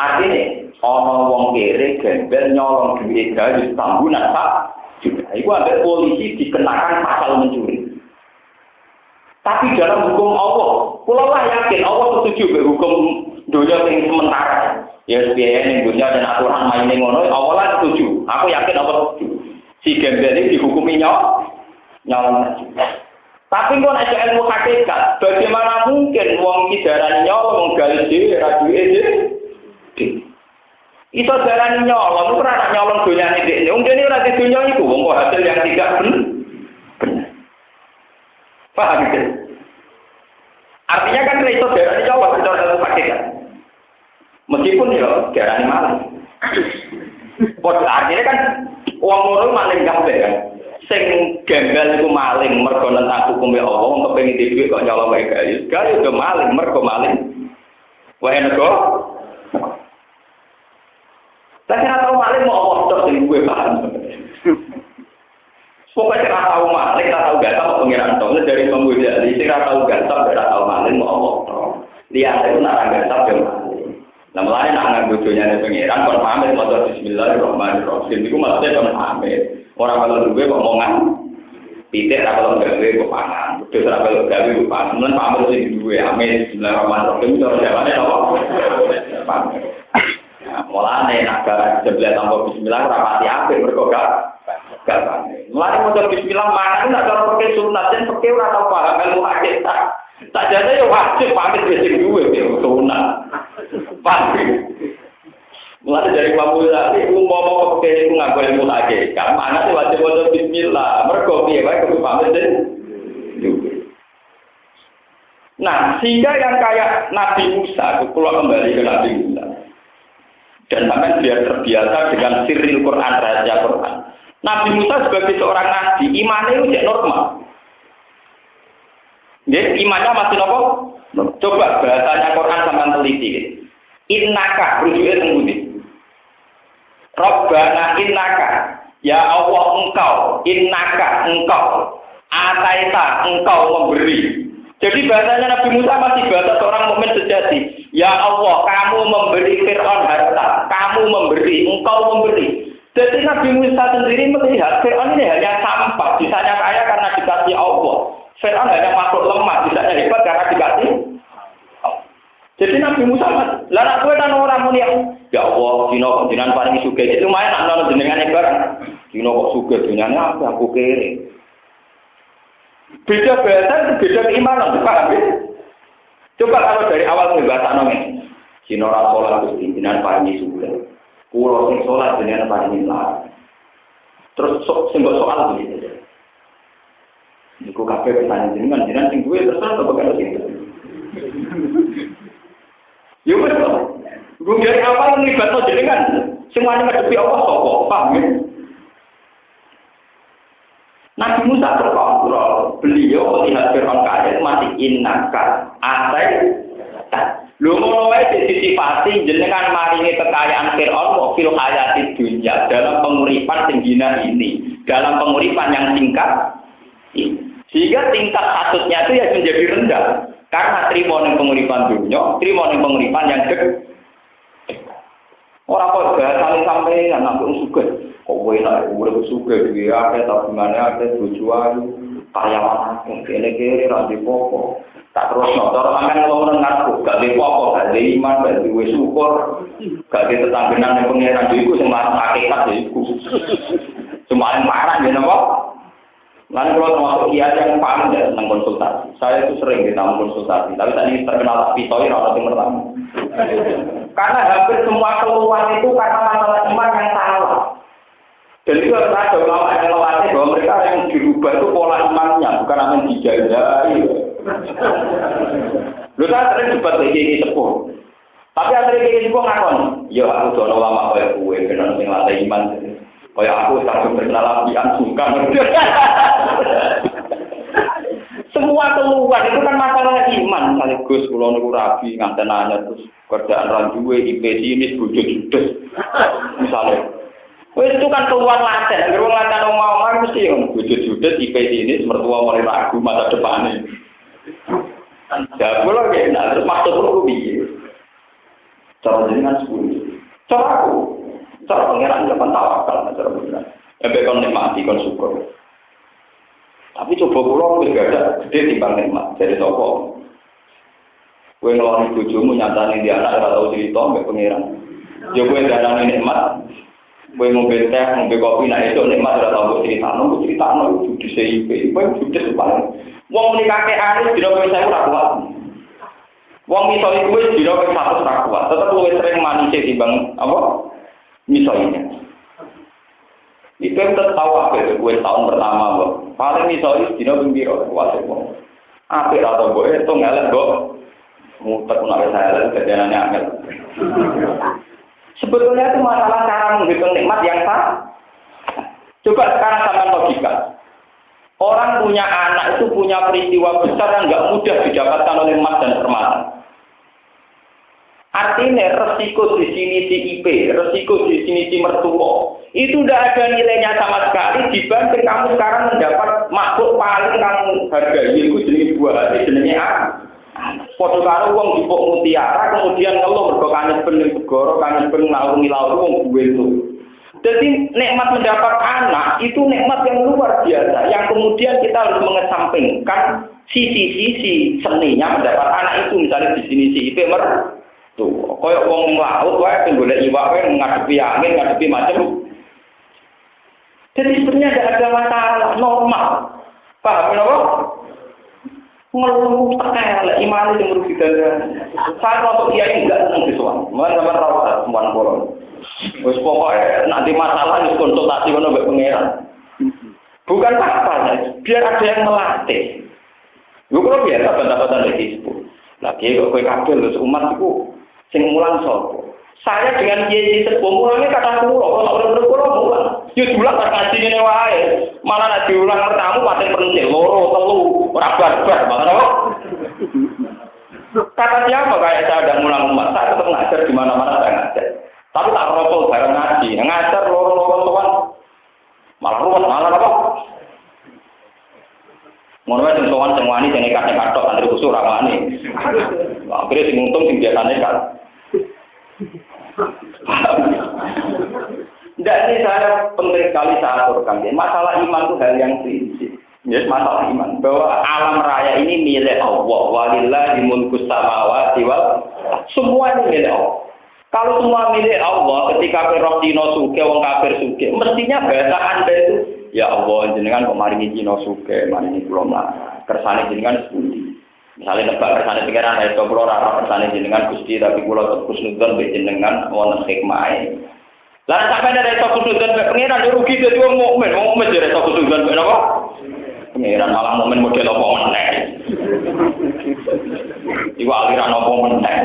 Artinya, orang wong kere gembel nyolong duit gaya tambunan 4 juta. Itu ada polisi dikenakan pasal mencuri. Tapi dalam hukum Allah, kalau lah yakin Allah setuju dengan hukum dunia yang sementara. Ya biaya yang dunia dan aturan main yang ngono, Allah lah setuju. Aku yakin Allah setuju. Si gembel ini dihukumi nyolong. Tapi kalau ada ilmu hakikat, bagaimana mungkin wong kidaran nyolong gali dhewe ra duwe dhewe? Itu darani nyolong, itu ora nyolong donyane dhekne. Wong dene ora di donya iku, wong kok hasil yang tidak benar. Paham gitu? Artinya kan itu darani nyolong secara ilmu hakikat. Meskipun ya darani maling. Artinya kan wong ngono maling kabeh kan. Sing gembel iku maling mergo nentang hukume Allah, wong kepengin dhewe kok nyolong wae gayus. Gayus yo maling mergo maling. Wae nego. Tapi ora tau maling mau apa sing gue paham. Pokoknya ora tau maling, ora tau gak tau pengiran tau dari pembudak. Sing ora tau gak tau maling mau apa. Lihat itu nak anggap jam. Nah mulai nak bojonya pengiran kon pamit maca bismillahirrahmanirrahim. Iku maksudnya kon pamit. Ora kalau duwe kok omongan. Titik ra kalau gawe kok pangan. Terus ra kalau gawe kok pangan. Mun pamit sing duwe amin bismillahirrahmanirrahim itu jawane apa? Pamit. Nah, mulane nak sebelah tanpa bismillah ora pati apik mergo gak pamit. Mulane maca bismillah mangan nak cara pakai sunat dan pakai ora tau paham ilmu hakikat. Tak jane yo wajib pamit sing duwe sunat. Pamit. Mulai dari pamula itu ngomong pakai itu ngaku ilmu lagi. Karena mana sih wajib wajib bismillah. Mereka piye baik kebu pamit deh. Nah, sehingga yang kayak Nabi Musa, kalau kembali ke Nabi Musa, dan sampai biar terbiasa dengan sirril Quran, rahasia Quran. Nabi Musa sebagai seorang nabi, imannya itu normal. Jadi imannya masih nopo. Coba bahasanya Quran sampai teliti. Innaka rujuknya tembudi. Rabbana innaka, ya Allah engkau, innaka engkau, ataita engkau memberi. Jadi bahasanya Nabi Musa masih bahasa seorang mukmin sejati. Ya Allah, kamu memberi Fir'aun harta, kamu memberi, engkau memberi. Jadi Nabi Musa sendiri melihat Fir'aun ini hanya sampah, bisanya kaya karena dikasih Allah. Fir'aun hanya makhluk lemah, bisanya hebat karena dikasih. Jadi Nabi Musa, lah nak kowe kan ora muni ya Allah, dina jenengan paring sugih. Itu lumayan nak ana jenengane barang. Dina kok sugih jenengane apa aku kere. Beda bahasa, beda keimanan, paham ya? Coba kalau dari awal pembahasan ngene. Dina ora salat Gusti jenengan paring sugih. Kulo sing salat jenengan paring lar. Terus sing soal iki. Niku kabeh pertanyaan jenengan sing duwe terserah apa karo sing. Ya wis to. Gue dari awal nglibatno jenengan semuanya ngadepi Allah sapa, paham ya? Nabi Musa terkontrol. Beliau melihat Fir'aun kaya masih innaka atai. Lho ngono wae disifati jenengan maringi kekayaan Fir'aun kok fil hayati dunya dalam penguripan sing ini, dalam penguripan yang singkat. Sehingga tingkat hasudnya itu ya menjadi rendah. Karena terima ning penguripan dunia, terima ning penguripan yang gede. Ora kok bahasane sampai anak sugih. Kok kowe nek urip sugih iki akeh tabungane akeh bojo ayu, karyawan akeh kene-kene ra dipopo. Tak terusno cara sampean ngomong ngarep gak dipopo, gak di iman, gak duwe syukur, gak di tetanggenan ning pengiran iku sing marang hakikat iku. Cuma parah ya napa? Lalu kalau termasuk kiai yang paham ya tentang konsultasi, saya itu sering ditanya konsultasi, tapi tadi terkenal pisau atau yang pertama. Karena hampir semua keluhan itu karena masalah iman yang salah. Dan itu ada ulama yang melatih bahwa mereka yang dirubah itu pola imannya, bukan aman dijajahi. Lu saya sering debat kayak sepuh, tapi ada kayak sepuh ngakon, ya aku dono ulama kayak gue, karena yang latih iman. Kayak aku takut berkenalan di ansungkan. Semua keluar itu kan masalah iman. Sekaligus kalau niku rabi nganten nanya terus kerjaan randuwe IP ini bojo judes. Misalnya, wes itu kan keluar laten. Kalau laten mau mesti yang bojo judes IP ini mertua mulai ragu masa depannya. Ya boleh ya. Nah terus maksud aku piye? Cara jenengan sepuluh. Cara aku. Cara pengeran jangan tawakal, cara benar. Sampai kon nikmati, kon syukur. Tapi coba pulau wis gak ada gede timbang nikmat. Jadi sapa? Kowe ngeloni bojomu nyatane di anak ora tau cerita mbek pengeran. Yo kowe danane nikmat. Kowe ngombe teh, ngombe kopi nek esuk nikmat ora tau critakno itu di CIP. Kowe judes paling. Wong muni kakekane dina kowe saya ora kuat. Wong iso iku wis dina kowe satu ora kuat. Tetep luwih sering manise timbang apa? Misalnya, itu yang tahu apa itu gue tahun pertama loh. Paling misalnya tidak gembira, wajib loh. Apa atau gue itu ngelet kok, muter nggak saya kejadiannya angel. Sebetulnya itu masalah cara menghitung nikmat yang sah. Coba sekarang sampai logika. Orang punya anak itu punya peristiwa besar yang nggak mudah didapatkan oleh emas dan permata. Artinya resiko di sini IP, resiko di sini mertua, itu tidak ada nilainya sama sekali dibanding kamu sekarang mendapat makhluk paling kamu hargai, itu jenis buah hati, jenisnya Padha karo wong dipuk mutiara kemudian ngeluh mergo kangen ben segara, kangen ben ngalungi laut wong duwe itu. Jadi nikmat mendapat anak itu nikmat yang luar biasa yang kemudian kita harus mengesampingkan sisi-sisi seninya mendapat anak itu misalnya di sini si IP tuh koyo wong laut wae sing golek iwak wae ngadepi angin, ngadepi macam. Jadi sebenarnya tidak ada masalah normal. Paham kenapa? Ngeluh tekel iman itu merugi dan saya untuk dia enggak senang disuan. Mana sama rawat semua bolong. Wes pokoknya nanti masalah itu konsultasi dengan mbak pangeran. Bukan apa-apa, biar ada yang melatih. Lu kalau biasa bantah-bantah lagi itu. Lagi kok kowe kabel terus umat itu sing mulang sapa. Saya dengan kiai sepuh mulangnya kata kula, kalau ora kula mulang. Yo diulang pas ngaji ngene wae. Malah nek diulang pertama paten pentil, loro, telu, ora barbar, malah apa? Kata siapa kayak saya ada mulang umat, saya tetap ngajar di mana-mana saya ngajar. Tapi tak rokok bareng ngaji, ngajar loro-loro tuan. Malah ruwet, malah apa? Ngono wae sing sowan sing wani sing nekat-nekat tok santri kusuk ora wani. Akhire sing untung sing biasa nekat. Tidak, ini saya penting sekali saya aturkan. Masalah iman itu hal yang prinsip. Yes, masalah iman. Bahwa alam raya ini milik Allah. Walillahi mulkus samawati wal. Semua ini milik Allah. Kalau semua milik Allah, ketika roh dino suke, wong kafir suke, mestinya bahasa Anda itu, ya Allah, jenengan kok maringi dino suke, maringi kula mlarat. Kersane jenengan sepundi. Misalnya nebak kersane pikiran saya kula ora kersane jenengan Gusti, tapi kula kusnudon mbek jenengan wonten hikmahe. Lah sampai dari kusnudon mbek pengiran yo rugi dadi wong mukmin dari kusnudon mbek napa? Pengiran malah mukmin model apa meneh. Iku aliran apa meneh.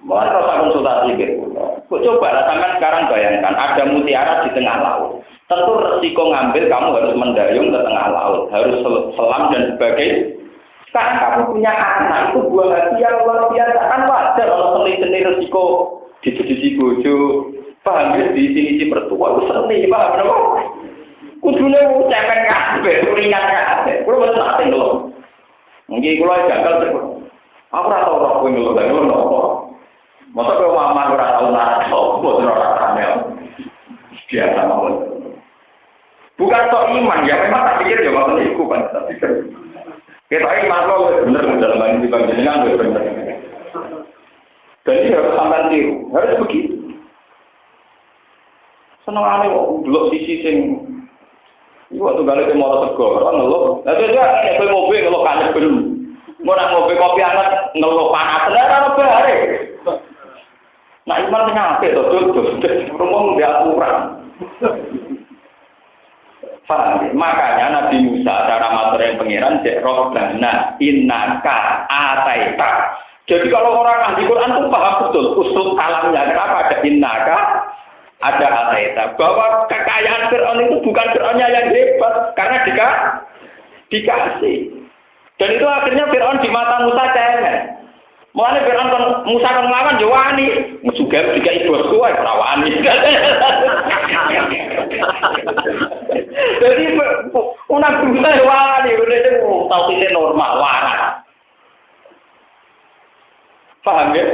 Mulai rasa konsultasi gitu. Coba lah sampai sekarang bayangkan ada mutiara di tengah laut. Tentu resiko ngambil kamu harus mendayung ke tengah laut, harus selam dan sebagainya. Sekarang kamu punya anak itu buah hati yang luar biasa kan wajar kalau seni resiko di sisi bojo, paham ya di sini si mertua itu seni paham apa? Kudune cemen kabeh, ringan kabeh. Kulo mesti ate lho. Nggih kulo janggal terus. Aku ora tau roh kowe lho, lha ngono. Masa kowe mama ora tau nang boten ora kamel. Biasa mawon. Bukan sok iman, ya memang tak pikir ya ngoten iku kan tak pikir. Kita iman lo bener dalam bahasa Bang jenengan bener. Jadi harus sampai tiru, harus begitu. Senengane kok delok sisi sing iku waktu gale ke motor sego, ora ngeluh. Lah dia nek kowe mobil ngeluh kanep ben. Mau nak ngopi kopi hangat ngeluh panas, ora ono bare. Nah, iman nyampe to, rumong dia aturan. Paham? Makanya Nabi Musa cara matur yang pangeran cek robbana innaka ataita. Jadi kalau orang ahli Quran itu paham betul usul kalamnya. Kenapa ada innaka, ada ataita? Bahwa kekayaan Fir'aun itu bukan Fir'aunnya yang hebat, karena dikasih. Dan itu akhirnya Fir'aun di mata Musa cemen. Mulane Fir'aun kan Musa kan nglawan yo wani, juga tiga ibu tua ora wani. Jadi una Musa wani, udah tahu tidak normal waras. Paham ya?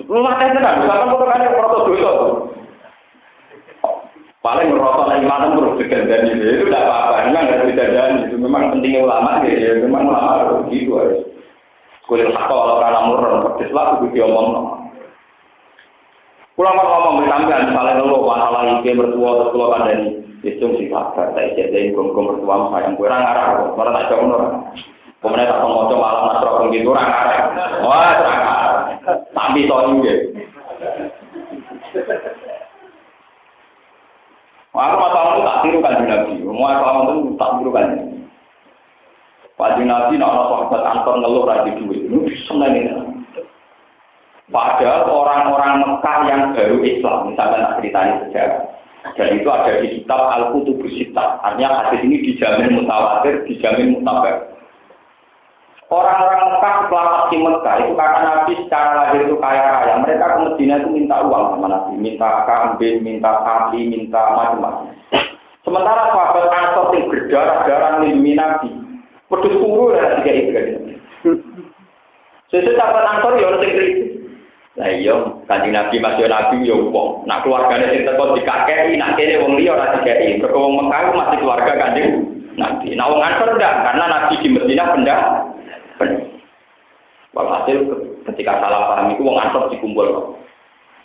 Rumah tenan, sampeyan pokoke protes dosa. Paling merosot iman terus digandani itu tidak apa-apa, memang harus digandani. Itu memang pentingnya ulama ya, memang ulama begitu harus. Kulit kalau karena murah pedes lah itu diomong. Pulang ngomong bersambian misalnya dulu masalah IP mertua terus pulau kandani itu sih fakta. Saya jadiin gom mertua sayang kurang arah, malah tak jauh orang. Kemudian tak ngomong malam nasrul gitu orang arah. Wah orang arah. Tapi soalnya. Aku masalah itu tak tiru kan Nabi. Masalah itu tak tiru kan. Wajib Nabi nak sahabat Anton ngeluh rajin duit itu sebenarnya. Padahal orang-orang Mekah yang baru Islam, misalnya nak ceritanya sejarah, dan itu ada di kitab Al-Kutubus Sittah. Artinya hadis ini dijamin mutawatir, dijamin mutabar. Orang-orang Mekah setelah masih Mekah itu karena Nabi secara lahir itu kaya raya. Mereka ke Medina itu minta uang sama Nabi, minta kambing, minta sapi, minta macam-macam. Sementara sahabat Ansor yang berdarah-darah melindungi Nabi. Pedus kuru lah tiga itu kan. Sesuatu sahabat Ansor ya orang sendiri. Lah iya, Kanjeng Nabi masih Nabi ya wong. Nak keluargane sing teko dikakeki, nak kene wong liya ora dikeki. Mergo wong Mekah masih keluarga Kanjeng Nabi. Nah wong Ansor ndak, karena Nabi di Madinah pendak. Walhasil ketika salah paham itu wong Ansor dikumpul.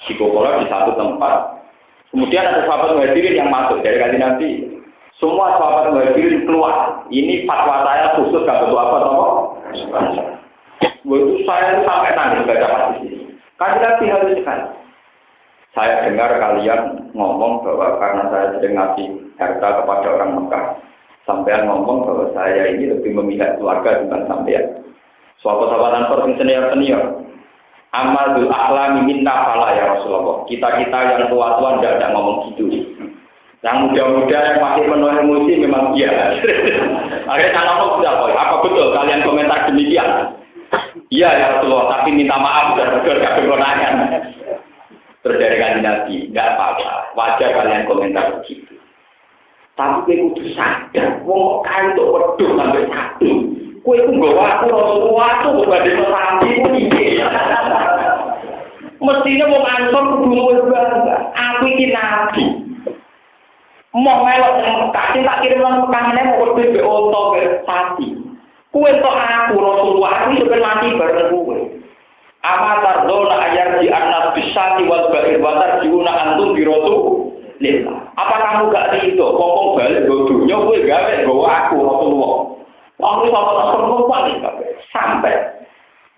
Dikumpul di satu tempat. Kemudian ada sahabat Muhajirin yang masuk dari Kanjeng Nabi. Semua sahabat Muhajirin keluar. Ini fatwa saya khusus enggak betul apa toh? Waktu saya sampai nangis baca hadis ini. Kanjeng Nabi harus sekali. Saya dengar kalian ngomong bahwa karena saya sedang ngasih harta kepada orang Mekah, sampean ngomong bahwa saya ini lebih memihak keluarga dibanding sampean. Suatu sahabat Ansor yang senior. Amalul akhlami minna fala ya Rasulullah. Kita yang tua-tua tidak ngomong gitu. Yang muda-muda yang masih penuh emosi memang iya. Akhirnya saya ngomong sudah kok. Apa betul kalian komentar demikian? Iya ya Rasulullah, tapi minta maaf sudah gak kewenangan. Terus dari Kanjeng Nabi, enggak apa-apa. Wajar kalian komentar begitu. Tapi kowe kudu sadar, wong kae tok wedhus sampai satu. Kowe iku nggawa aku Rasulullah tuh badhe sampe piye. Mestine wong Ansor kudu luwih bangga. Aku iki nabi. Mau melok nang Mekah, tak kirim nang Mekah meneh mau wedhus be onto be sapi. Kowe tok aku Rasulullah iki ben mati bareng kowe. Ama tardona ayar di anas bisati wal ba'ir wa tarjiuna antum biratu lillah. Apa kamu gak ridho ngomong balik go dunya kowe gawe nggawa aku Rasulullah. Wong iki sampe semua sampai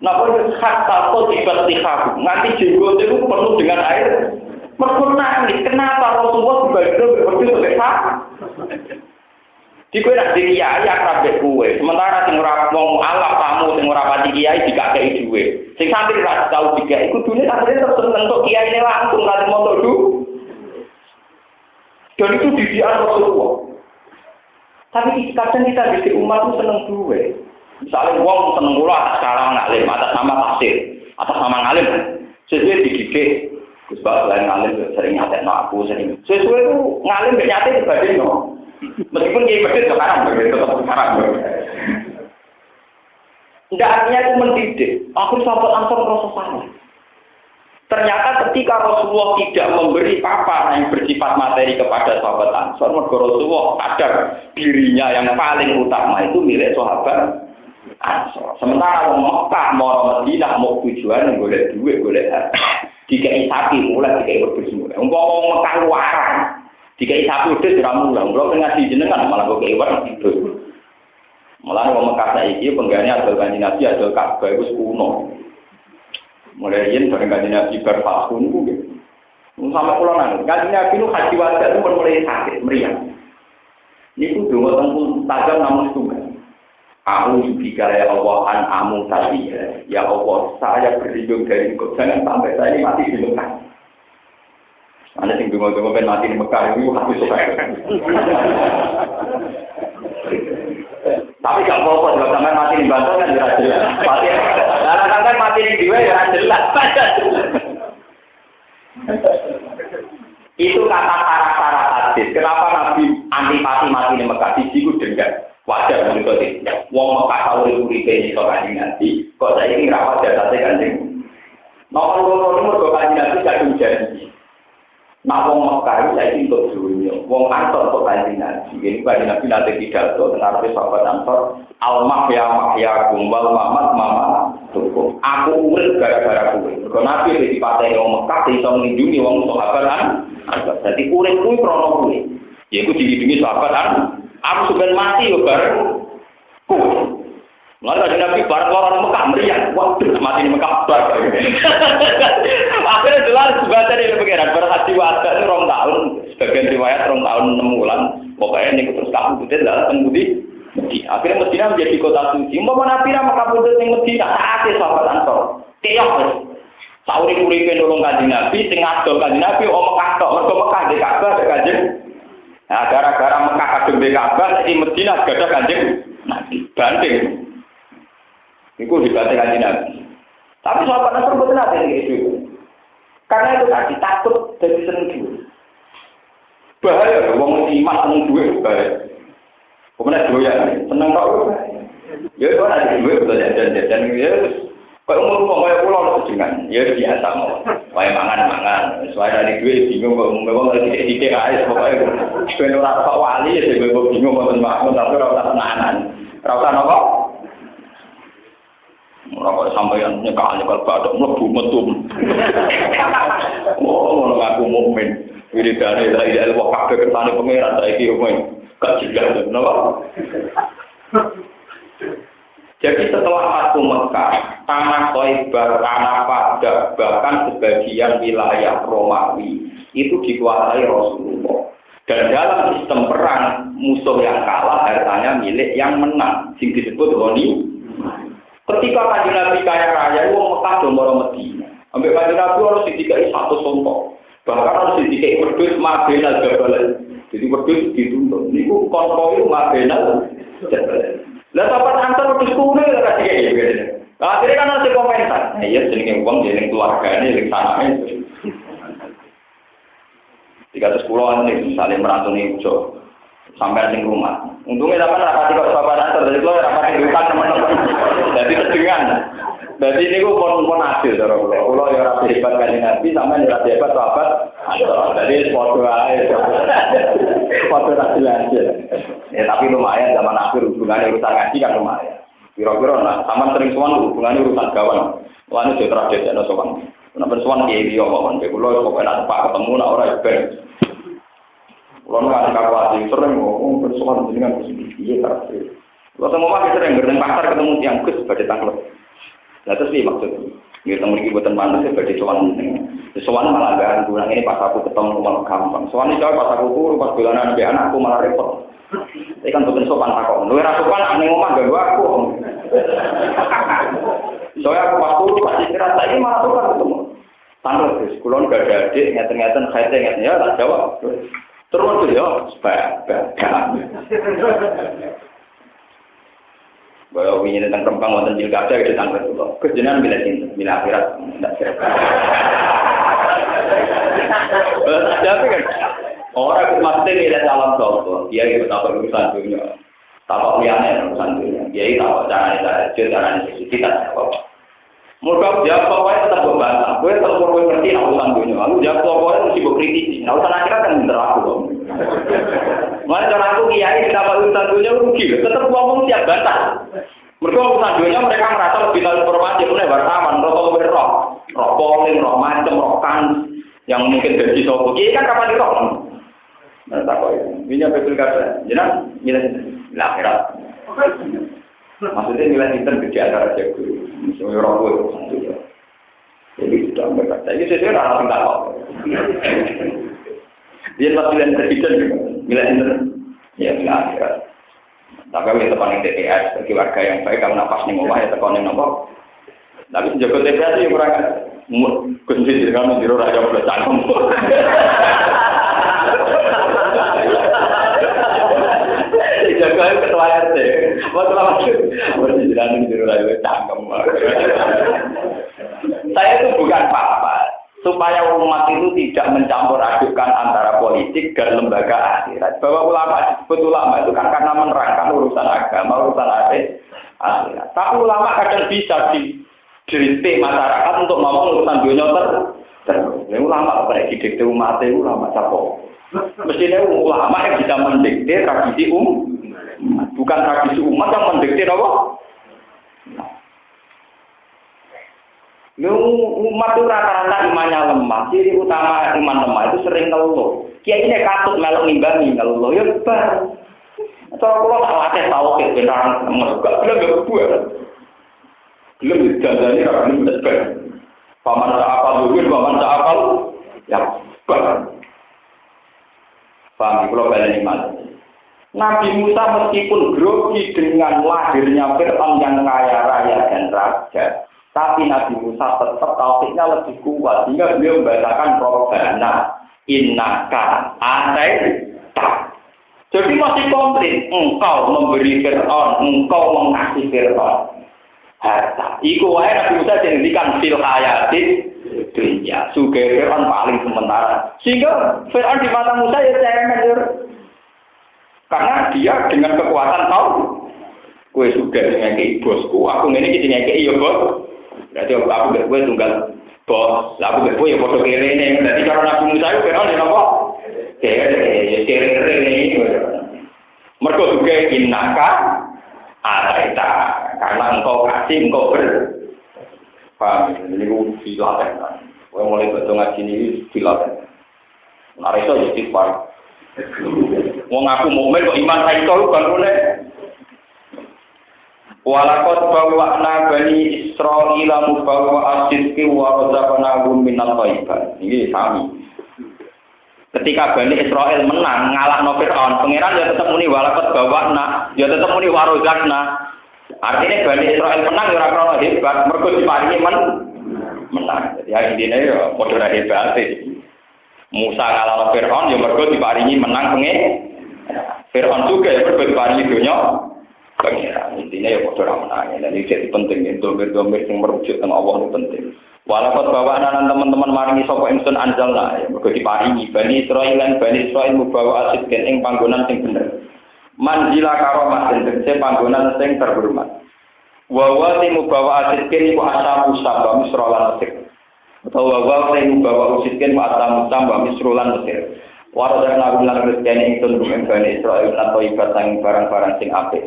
napa kata kok ibadah nganti jenggot itu penuh dengan air. Mergo nangis, kenapa Rasulullah dibanding seperti itu? Di kowe nak dikiai akrab kowe. Sementara sing ora wong Allah tamu sing ora pati kiai dikakeki dhuwit. Sing santri ora tau dikakeki kudune santri terus entuk kiyaine langsung kali motor dulu. Dan itu didikan Rasulullah. Tapi kadang kita di umat itu seneng duwe. Misalnya wong seneng kula atas kalangan alim, atas nama tafsir, atas nama alim. Sesuai dididik. Gus Bak lain ngalim sering nyatekno aku sering. Sesuai itu ngalim gak nyate dibandingno. Meskipun kiai medhit sekarang tetap sekarang. Enggak artinya itu mendidik. Aku sahabat Ansor merasa salah. Ternyata ketika Rasulullah tidak memberi apa yang bersifat materi kepada sahabat Ansor, mergo Rasulullah sadar dirinya yang paling utama itu milik sahabat Ansor. Sementara wong Mekah mau Madinah mau tujuan golek duit, golek harta. Dikai sapi mulai dikai wedhus mulai. Wong Mekah warang. Dikai sapi wedhus ora mulang. Kula ngaji jenengan malah kok kewat itu. Malah wong Mekah saiki penggane adol Kanjeng Nabi adol Ka'bah wis kuno. Mulai yen bareng Kanjeng Nabi berfahun niku nggih. Sampai kula nang Kanjeng Nabi nu haji wada itu mulai sakit meriang. Niku donga teng tajam namun tunggal. Aku juga ya Allah amu tadi ya Allah saya berlindung dari engkau jangan sampai saya ini mati di Mekah. Ada yang dengar ben mati di Mekah itu hati suka. Tapi gak apa-apa kalau sampai mati di Banten kan jelas jelas. Mati, kadang-kadang mati di Diwe ya jelas. Itu kata syarat-syarat hadis. Kenapa Nabi antipati mati di Mekah? Dijiku dendam. Wajar menurut itu. Wong Mekah tahu uripe iki kok Kanjeng Nabi. Kok saiki ngrawat jasate Kanjeng. Nomor loro nomor Kanjeng Nabi kadung janji. Nak wong Mekah saiki untuk dunya. Wong Ansor kok Kanjeng Nabi. Ini Kanjeng Nabi nate pidato teng arepe sahabat Ansor, "Al-mahya kumbal mamat mama tuku. Aku urip gara-gara kowe." Mergo Nabi dipateni wong Mekah iso nglindungi wong sahabat Ansor. Dadi urip kuwi krana kowe. Yaiku dilindungi sahabat Aku sudah mati yo bareng. Lalu ada Nabi bareng orang Mekah meriah. Waduh, mati di Mekah bar. Akhirnya jelas sebaca dari pengiran berhaji wada itu 2 tahun. Sebagian riwayat 2 tahun 6 bulan. Pokoknya ini terus kamu putih adalah tembudi. Akhirnya Medina menjadi kota suci. Mau Nabi Mekah putih yang Medina saatnya sahabat Ansor. Keok. Sauri-uripe nolong Kanjeng Nabi, sing ngadol Kanjeng Nabi Mekah tok. Mergo Mekah di Ka'bah ada Kanjeng. Nah, gara-gara Mekah kadung di Ka'bah, di Madinah gak ada Kanjeng Nabi. Banding. Itu dibanting Kanjeng Nabi. Tapi sahabat Ansor betul ada itu. Karena itu tadi takut jadi seneng duit. Bahaya, wong iman seneng duit bahaya. Kemudian doyan, seneng kok. Ya ora ada duit betul jajan ya. Kok umur kaya kula sejengan. Ya biasa mau. Wae mangan. Soale ada duit bingung kok umum lagi titik ae pokoke. Ben ora kok wali ya bingung wonten makmum tapi ora usah tenanan. Ora usah napa? Ora kok sampeyan nyekal bathuk mlebu metu. Ngono ngaku mukmin. Wiridane la ilaha illallah kabeh kersane pangeran saiki omae. Gak jelas napa? Jadi setelah Fatu Mekah, tanah Thaibah, tanah Padang, bahkan sebagian wilayah Romawi itu dikuasai Rasulullah. Dan dalam sistem perang, musuh yang kalah hartanya milik yang menang, yang disebut Ghani. Ketika Kanjeng Nabi kaya raya, wong Mekah domoro Medina. Ambek Kanjeng Nabi harus didikai satu sontok. Bahkan harus didikai wedhus Mabena Jabal. Jadi wedhus dituntut. Niku kontrol Mabena Jabal. Lah apa antar wedhus kuno ya kasih kayak gitu. Akhirnya kan harus komentar. Iya jenenge wong jeneng keluargane ning sanake. 310-an nih misalnya merantuni ujo sampai ning rumah. Untungnya sampean rapati kok sabar antar dari kula rapati dukan teman-teman. Jadi sedengan. Jadi niku pun hasil cara kula. Kula ya ora hebat kan Nabi sampean ya hebat sahabat. Jadi foto ae. Foto hasil aja. Ya tapi lumayan zaman akhir hubungannya urusan ngaji kan lumayan. Kira-kira nah sama sering sowan hubungannya urusan gawan. Wani yo tradisi ana sowan. Nek bersowan kiai yo kok kula kok enak Pak ketemu nek ora ben. Kula nang kakwati sering ngomong bersowan jenengan piye karep. Kula temu mah sering nang pasar ketemu tiyang Gus badhe tanglet. Lah terus piye maksud? Ya temu iki boten pantes badhe sowan jenengan. Sowan malah gak kurang ini pas aku ketemu malah gampang. Sowan iki pas aku turu pas dolanan ambek anakku malah repot. Iki kan boten sopan takok. Luwih ra sopan ning omah ganggu aku. Soalnya aku waktu pas istirahat lagi malah sopan ketemu. Tanglet Gus, kula gak ada adik ngeten-ngeten khaite ngeten ya tak jawab. Terus tuh ya, sebab. Kalau ingin tentang Rempang wonten pilkada itu tanglet kula. Kejenengan milih sinten? Milih akhirat. Tapi kan orang maksudnya milih calon sapa? Dia itu tak urusan dunia. Tak liyane urusan dunia. Dia itu carane kita apa? Mudah jawab pokoknya tetap berbantah. Gue tetap perlu ngerti urusan dunia. Lalu jawab pokoknya mesti berkritisi. Nah urusan akhirat kan bener aku. Mana cara aku kiai kenapa urusan dunia rugi? Tetap ngomong tiap bantah. Mereka urusan dunia mereka merasa lebih tahu informasi. Mereka wartawan, roh polling, roh macam, roh kan yang mungkin dari sopo. Kiai kan kapan dirok? Nah tak kau ini apa pilkada? Jangan milih akhirat. Maksudnya nilai internet di antara jago, misalnya orang tua urusan dunia. Jadi sudah berkata, ini sesuai dengan orang tak tahu. Dia pas pilihan presiden juga, nilai internet, ya nilai akhirat. Tapi kalau kita paling TPS, bagi warga yang baik, kamu napas nih ngomong ya tekonin nopo. Tapi jago TPS itu kurang kunci di kamu di luar aja boleh cangkem. Jaga ketua RT, waktu lama berjalan di luar aja cangkem. Saya itu bukan apa-apa. Supaya umat itu tidak mencampur adukan antara politik dan lembaga akhirat. Bahwa ulama disebut ulama itu kan karena menerangkan urusan agama, urusan akhirat. Tapi ulama kadang bisa dikritik masyarakat untuk ngomong urusan dunia terus. Ulama apa yang didikte umat itu ulama siapa? Mestinya ulama yang bisa mendikte tradisi bukan tradisi umat yang mendikte apa? Umat itu rata-rata imannya lemah. Ciri utama iman lemah itu sering ngeluh. Kiai ini katut melok ngimbangi ngeluh. Ya bar. Soal kalau tak tahu ke benar masuk belum berbuat. Belum dijajani orang ini benar. Paman tak apal mungkin paman tak apal. Ya bar. Paham kalau balik iman. Nabi Musa meskipun grogi dengan lahirnya Fir'aun yang kaya raya dan raja. Tapi Nabi Musa tetap tauhidnya lebih kuat sehingga beliau membacakan Robbana innaka ataita. Jadi masih komplit. Engkau memberi Fir'aun, engkau mengasih Fir'aun harta. Iku wae Nabi Musa dihentikan fil hayati dunia. Sugih Fir'aun paling sementara. Sehingga Fir'aun di mata Musa ya cemen. Karena dia dengan kekuatan Kowe sudah ngekeki bosku, aku ngene iki ngekeki ya bos. Berarti aku mbek kowe tunggal bos. Lah aku mbek kowe ya padha kerene. Dadi cara Nabi Musa iku kira napa? Kere iki. Mergo juga innaka ataita karena engkau kasih engkau ber. Paham ini ku dilaten kan. Kowe mulai baca ngaji ini dilaten. Nek iso ya dispar. Wong aku mukmin kok iman ra iso kan ngene. Walakot bawa'na bani Israila mubawa asidki wa razaqnahum minal thayyibat. Ini sami. Ketika Bani Israil menang ngalahno Firaun, pangeran ya tetep muni walakot bawa'na, ya tetep muni warozakna. Artinya Bani Israil menang ya ora krono hebat, mergo diparingi menang. Jadi intine ya padha hebat. Musa ngalahno Firaun ya mergo diparingi menang Firaun juga ya mergo diparingi dunya. Pengiran intinya ya padha ra menang. Dan iki jadi penting ya domir-domir sing merujuk teng Allah itu penting. Walaupun bawa anak teman-teman maringi sapa ingsun anjalna ya mergo diparingi Bani Israil lan Bani Israil mubawa asid ing panggonan sing bener. Manjila karomah sing tegese panggonan sing terhormat. Wa sing mubawa asid iku asa Musa wa Misra lan Mesir. Utawa wa sing mubawa asid iku asa Musa wa Misra lan Mesir. Waradana lan rezeki ingsun ing Bani Israil lan toibat sang barang-barang sing apik.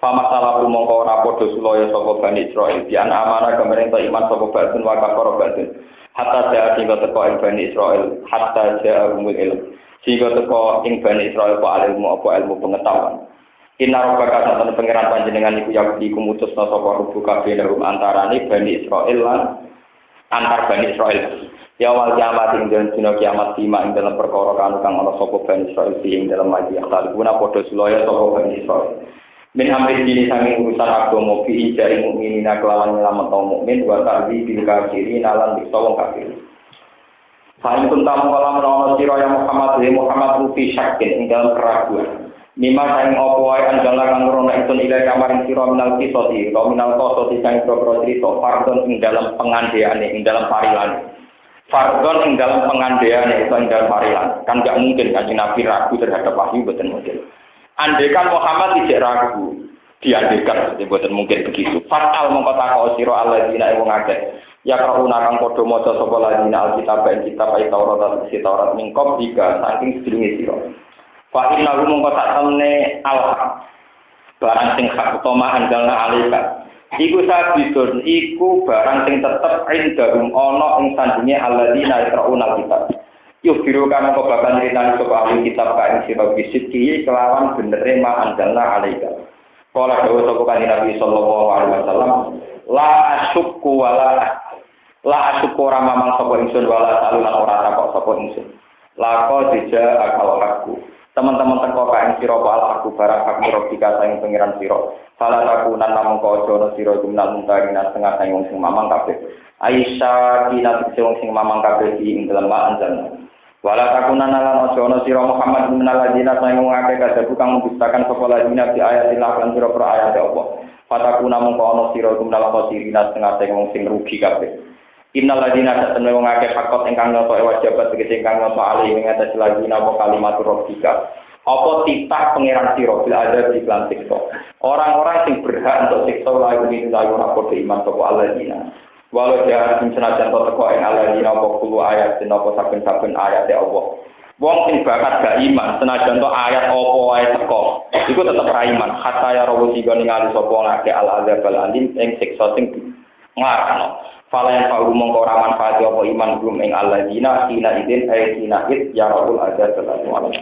Pamasalah mongko ora padha sulaya saka Bani Israil dian amanah kemerintah iman saka batun wa kafara batun hatta ja'a sing teko ing Bani Israil hatta ja'a umul ilm sing teko ing Bani Israil apa ilmu pengetahuan inna rabbaka satan pangeran panjenengan iku yakti kumutusna sapa rubu kabeh antarane Bani Israil lan antar Bani Israil ya wal kiamat ing dina kiamat ing dalam perkara kang ana sapa Bani Israil ing dalam maji akal guna padha sulaya sapa Bani Israil. Min amri dini sangi urusan agama fi ijai mukminina kelawan nyelamet kaum mukmin wa tarbi bil kafirin lan diksa wong kafir. Saen tentang kala menawa sira yang Muhammad rupi syakin ing dalam keraguan. Mima saing apa wae anjala kang rono ingsun ila kamaring sira minal qisati, minal qisati saing pro cerita fardon ing dalam pengandeane ing dalam parilane. Fardon ing dalam pengandeane ing dalam parilan. Kan enggak mungkin kanjeng Nabi ragu terhadap wahyu boten mungkin. Andekan Muhammad tidak ragu, diandekan, bukan mungkin begitu. Fatal mengkota kau siro alladzina wong akeh. Ya kauna kang padha maca sapa alladzina alkitab ing kitab Taurat lan Taurat mingkop jika saking sedurunge sira. Fa inna mengkota temne al-haq. Barang sing hak utama andalna alika. Iku sabidun iku barang sing tetep indahum ana ing sandinge alladzina kauna kitab. Yuk biru kami kau bakal nyeritain soal ahli kitab kain sirah bisidki kelawan benernya ma anjalna alaika. Kalau dawa sopokan Nabi Sallallahu Alaihi Wasallam, la asyukku ramamang sopo insun wala salulan orang takok sopo insun. Lako dija akal hakku. Teman-teman teko kain sirah wal aku barang hak murabika sayang pengiran sirah. Salah takunan namung kau jono sirah jumlah muntarina setengah sayang sing mamang kabeh. Aisyah kinat sing mamang kabeh di dalam ma anjalna. Wala takunan lan ana sira Muhammad minal ladina sayang ngake kadhe kang membistakan sapa ladina di ayatillah lan sira pro ayat Allah. Fatakuna mongko ana sira kumdal khosirina setengah wong sing rugi kabeh. Innal ladina satene wong ngake fakot ingkang nyoto wajibat tegese ingkang nyoto ali ing atas ladina apa kalimat rabbika. Apa titah pangeran sira bil azab di lan siksa. Orang-orang sing berhak untuk siksa layu ini layu ora padha iman sapa ladina. Walau jahat senajan teko ing aladina apa kulo ayat apa saben-saben ayat Allah. Wong sing bakat gak iman senajan to ayat apa wae teko, iku tetep ra iman. Hatta ya rawu tiga ningali sapa ngake al azab al alim ing siksa sing ngarano. Fala yang fa'u mongko ora manfaat apa iman gum ing aladina ina idin id ya rabbul azab al alim.